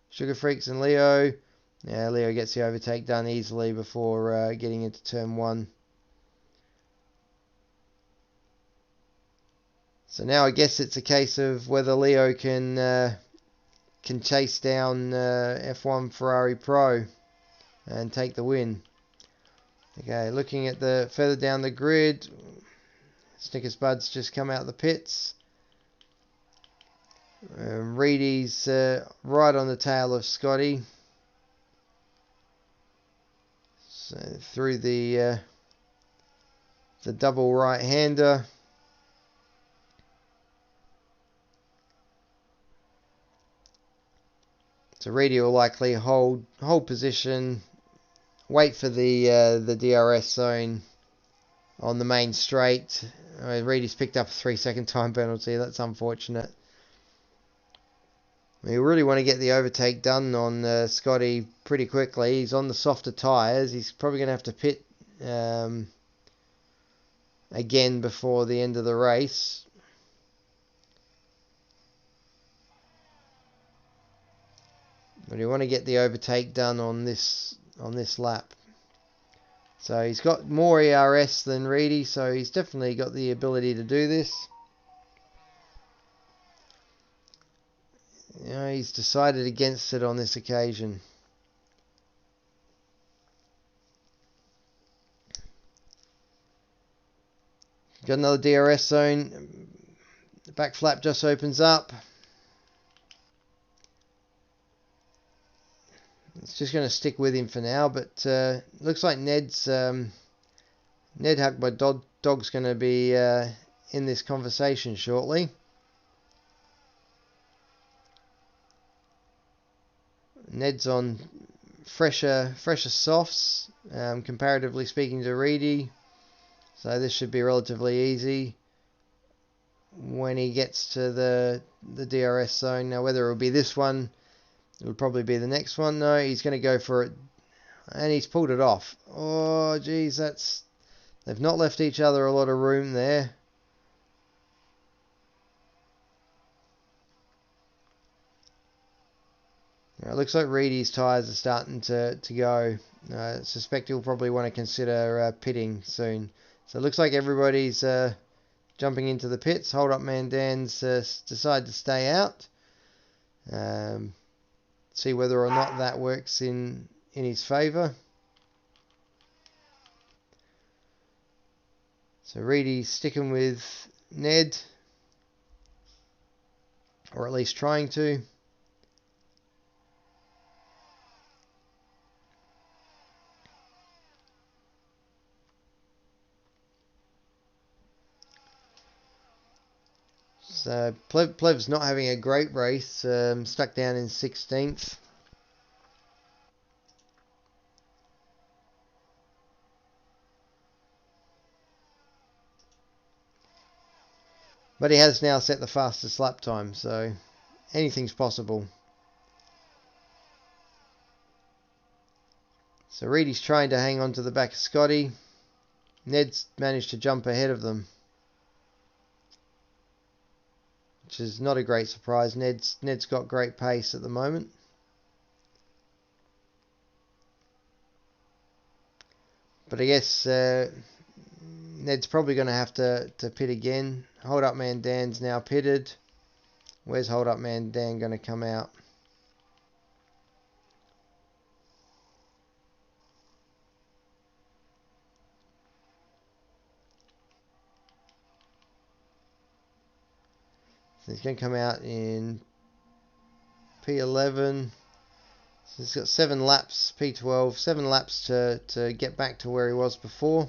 Sugar Freaks and Leo. Yeah, Leo gets the overtake done easily before getting into turn 1. So now I guess it's a case of whether Leo can chase down F1 Ferrari Pro and take the win. Okay, looking at the further down the grid, Snickers Bud's just come out the pits. Reedy's right on the tail of Scotty. So through the double right-hander. So Reedy will likely hold position, wait for the DRS zone on the main straight. Reedy's picked up a 3-second time penalty. That's unfortunate. We really want to get the overtake done on Scotty pretty quickly. He's on the softer tyres. He's probably going to have to pit again before the end of the race. But we want to get the overtake done on this lap. So he's got more ERS than Reedy, so he's definitely got the ability to do this. He's decided against it on this occasion. Got another DRS zone. The back flap just opens up. It's just going to stick with him for now, but looks like Ned Huck by Dog's going to be in this conversation shortly. Ned's on fresher softs, comparatively speaking to Reedy, so this should be relatively easy when he gets to the DRS zone. Now whether it will be this one, it'll probably be the next one. No, he's going to go for it, and he's pulled it off. Oh geez, they've not left each other a lot of room there. It looks like Reedy's tyres are starting to go. I suspect he'll probably want to consider pitting soon. So it looks like everybody's jumping into the pits. Hold Up Man Dan's decided to stay out. See whether or not that works in his favour. So Reedy's sticking with Ned, or at least trying to. So Plev's not having a great race, stuck down in 16th. But he has now set the fastest lap time, so anything's possible. So Reedy's trying to hang on to the back of Scotty. Ned's managed to jump ahead of them, which is not a great surprise. Ned's got great pace at the moment. But I guess Ned's probably going to have to pit again. Hold Up Man Dan's now pitted. Where's Hold Up Man Dan going to come out? So he's going to come out in P11. So he's got 7 laps, P12, 7 laps to get back to where he was before.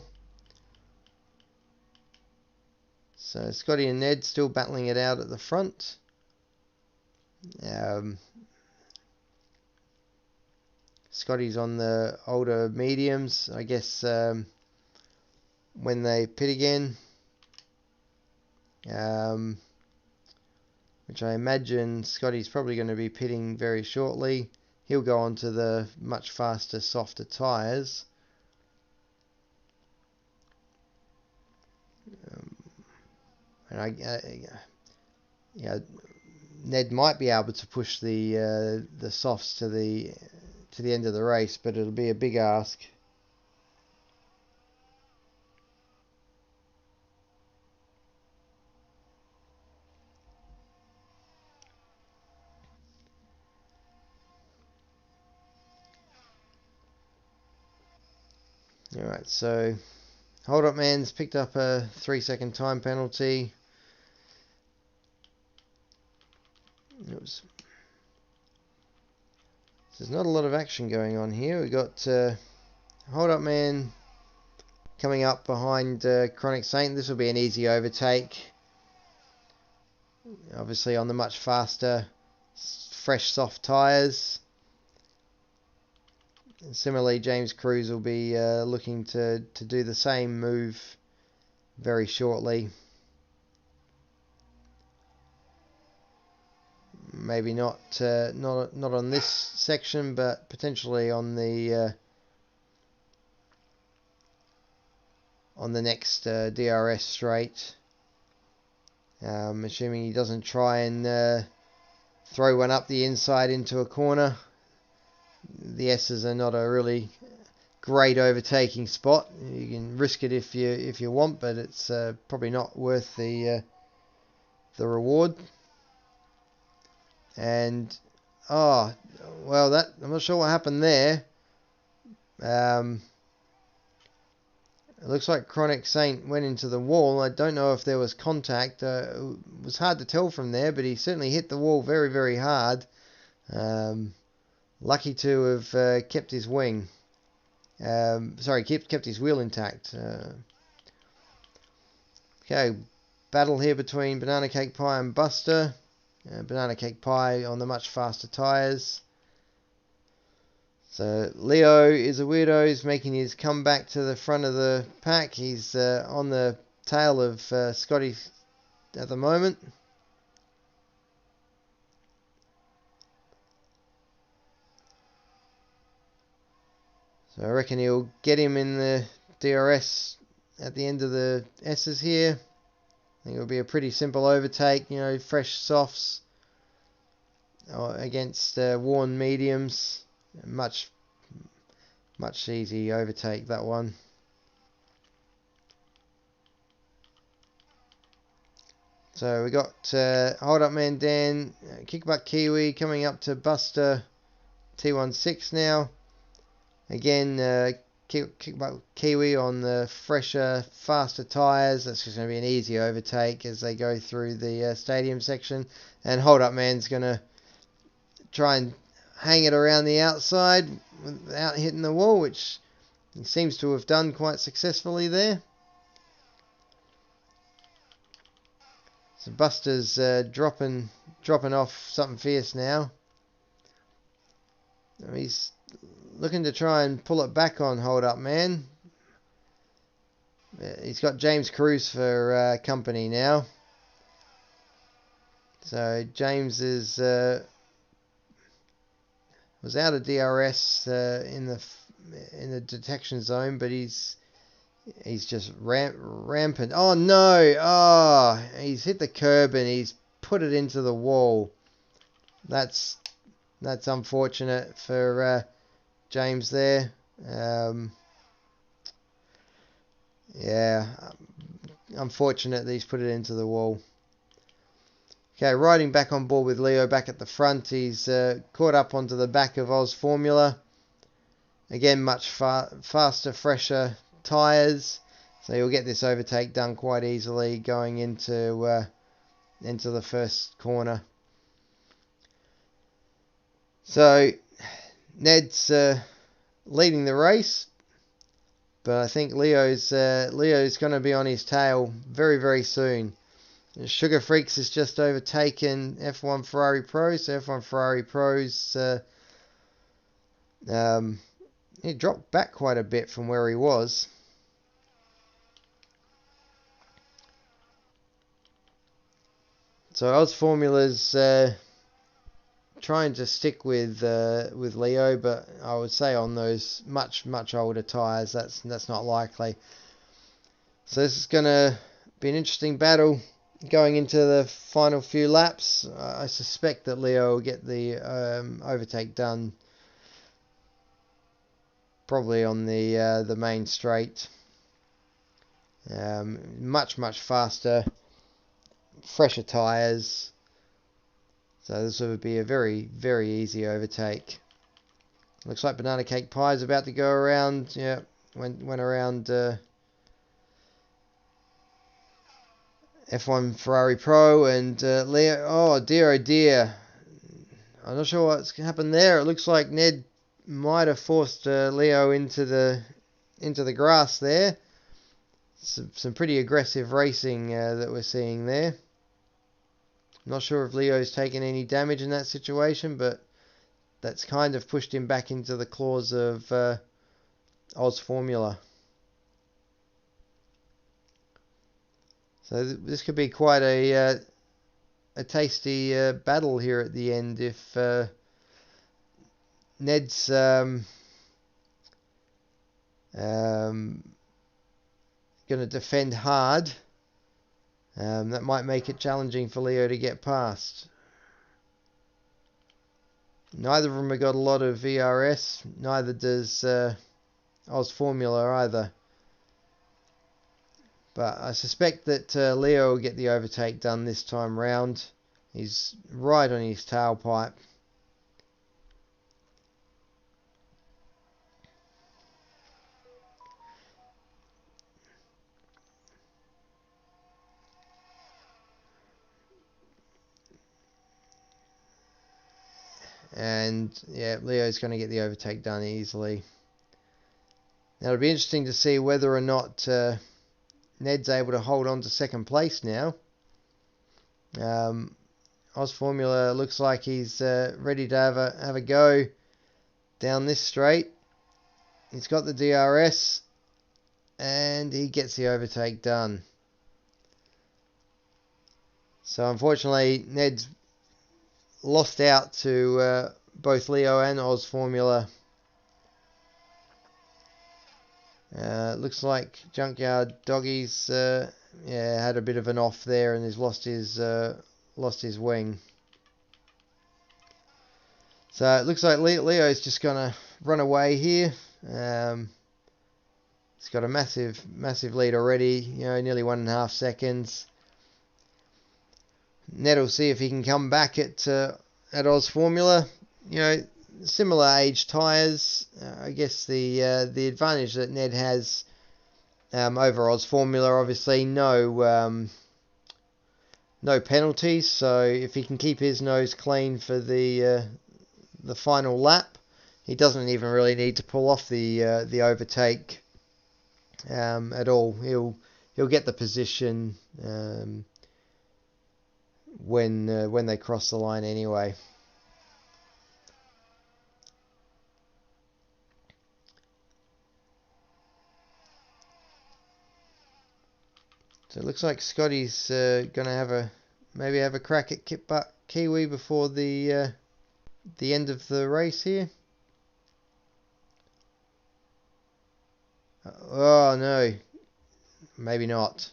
So Scotty and Ned still battling it out at the front. Scotty's on the older mediums. I guess when they pit again, which I imagine Scotty's probably going to be pitting very shortly. He'll go on to the much faster, softer tyres. And yeah, Ned might be able to push the softs to the end of the race, but it'll be a big ask. Alright, so Hold Up Man's picked up a 3-second time penalty. Oops. There's not a lot of action going on here. We got Hold Up Man coming up behind Chronic Saint. This will be an easy overtake. Obviously on the much faster, fresh, soft tyres. Similarly, James Cruz will be looking to do the same move very shortly. Maybe not on this section, but potentially on the next DRS straight. Assuming he doesn't try and throw one up the inside into a corner. The S's are not a really great overtaking spot. You can risk it if you want, but it's probably not worth the reward. And well, that I'm not sure what happened there. It looks like Chronic Saint went into the wall. I don't know if there was contact. It was hard to tell from there, but he certainly hit the wall very, very hard. Lucky to have kept his wing. Kept his wheel intact. Okay, battle here between Banana Cake Pie and Buster. Banana Cake Pie on the much faster tyres. So Leo is a weirdo. He's making his comeback to the front of the pack. He's on the tail of Scotty at the moment. So I reckon he'll get him in the DRS at the end of the S's here. I think it'll be a pretty simple overtake, fresh softs. against worn mediums. Much easy overtake that one. So we got Hold Up Man Dan, Kickbutt Kiwi coming up to Buster T16 now. Again, Kickbutt Kiwi on the fresher, faster tyres. That's just going to be an easy overtake as they go through the stadium section. And Hold Up Man's going to try and hang it around the outside without hitting the wall, which he seems to have done quite successfully there. So Buster's dropping off something fierce now. He's looking to try and pull it back on Hold Up Man. He's got James Cruz for company now. So James is was out of DRS in the detection zone, but he's just rampant. Oh no! Oh, he's hit the curb and he's put it into the wall. That's unfortunate for James there. Yeah, unfortunate that he's put it into the wall. Okay, riding back on board with Leo back at the front. He's caught up onto the back of Oz Formula. Again, much faster, fresher tyres. So you'll get this overtake done quite easily going into the first corner. So Ned's leading the race, but I think Leo's going to be on his tail very, very soon. Sugar Freaks has just overtaken F1 Ferrari Pro. So F1 Ferrari Pro's he dropped back quite a bit from where he was. So Oz Formula's trying to stick with Leo, but I would say on those much older tyres, that's not likely. So this is going to be an interesting battle going into the final few laps. I suspect that Leo will get the overtake done probably on the main straight. Much faster, fresher tyres. So this would be a very, very easy overtake. Looks like Banana Cake Pie is about to go around. Yeah, went around F1 Ferrari Pro and Leo. Oh dear. I'm not sure what's happened there. It looks like Ned might have forced Leo into the grass there. Some pretty aggressive racing that we're seeing there. Not sure if Leo's taken any damage in that situation, but that's kind of pushed him back into the claws of Oz Formula. So this could be quite a tasty battle here at the end if Ned's going to defend hard. That might make it challenging for Leo to get past. Neither of them have got a lot of VRS. Neither does Oz Formula either. But I suspect that Leo will get the overtake done this time round. He's right on his tailpipe. And yeah, Leo's going to get the overtake done easily. Now it'll be interesting to see whether or not Ned's able to hold on to second place now. Oz Formula looks like he's ready to have a go down this straight. He's got the DRS and he gets the overtake done. So unfortunately Ned's lost out to both Leo and Oz Formula. Looks like Junkyard Doggies had a bit of an off there and has lost his wing. So it looks like Leo's just going to run away here. He's got a massive lead already, nearly 1.5 seconds. Ned will see if he can come back at Oz Formula. Similar age tyres. I guess the advantage that Ned has over Oz Formula, obviously no penalties. So if he can keep his nose clean for the final lap, he doesn't even really need to pull off the overtake at all. He'll get the position when they cross the line anyway. So it looks like Scotty's gonna maybe have a crack at Kiwi before the end of the race here. Oh no, maybe not.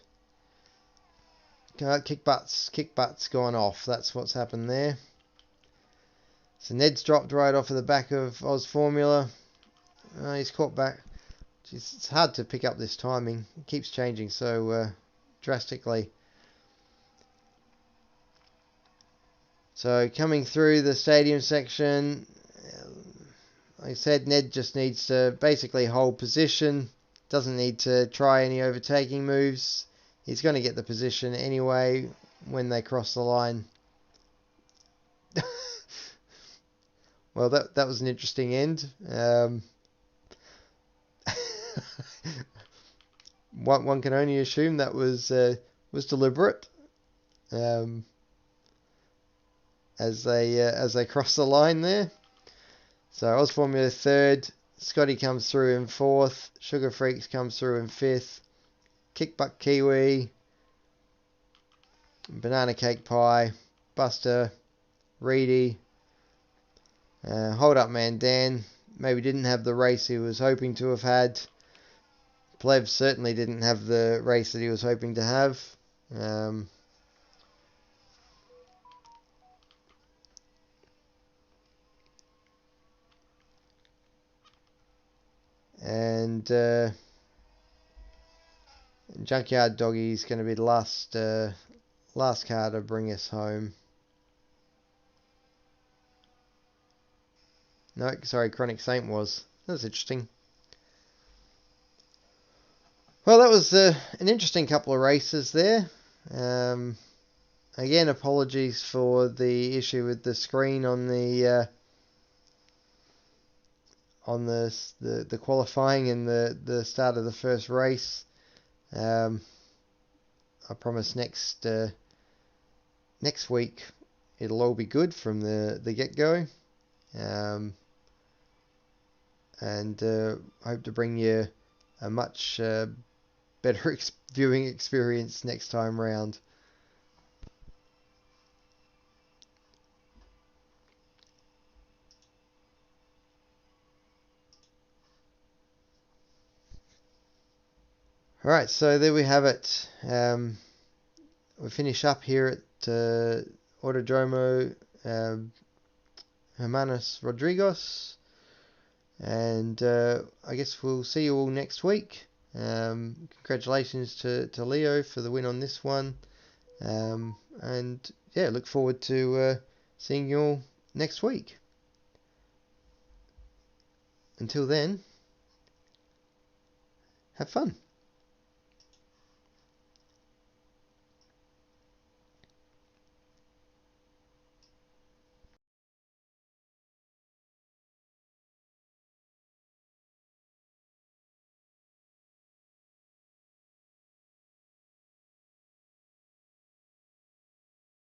Kick butt's gone off. That's what's happened there. So Ned's dropped right off of the back of Oz Formula. He's caught back. Jeez, it's hard to pick up this timing. It keeps changing so drastically. So coming through the stadium section, like I said, Ned just needs to basically hold position. Doesn't need to try any overtaking moves. He's going to get the position anyway when they cross the line. Well, that was an interesting end. One can only assume that was deliberate. As they cross the line there. So Oz Formula 3rd, Scotty comes through in 4th, Sugar Freaks comes through in 5th, Kickbutt Kiwi, Banana Cake Pie, Buster, Reedy, Hold Up Man Dan, maybe didn't have the race he was hoping to have had. Pleb certainly didn't have the race that he was hoping to have. And Junkyard Doggy is going to be the last car to bring us home. No, sorry, Chronic Saint was. That was interesting. Well, that was an interesting couple of races there. Again, apologies for the issue with the screen on the qualifying and the start of the first race. I promise next week it'll all be good from the get-go. And hope to bring you a much better viewing experience next time round. Alright, so there we have it. We finish up here at Autodromo Hermanos Rodriguez. And I guess we'll see you all next week. Congratulations to Leo for the win on this one. And yeah, look forward to seeing you all next week. Until then, have fun.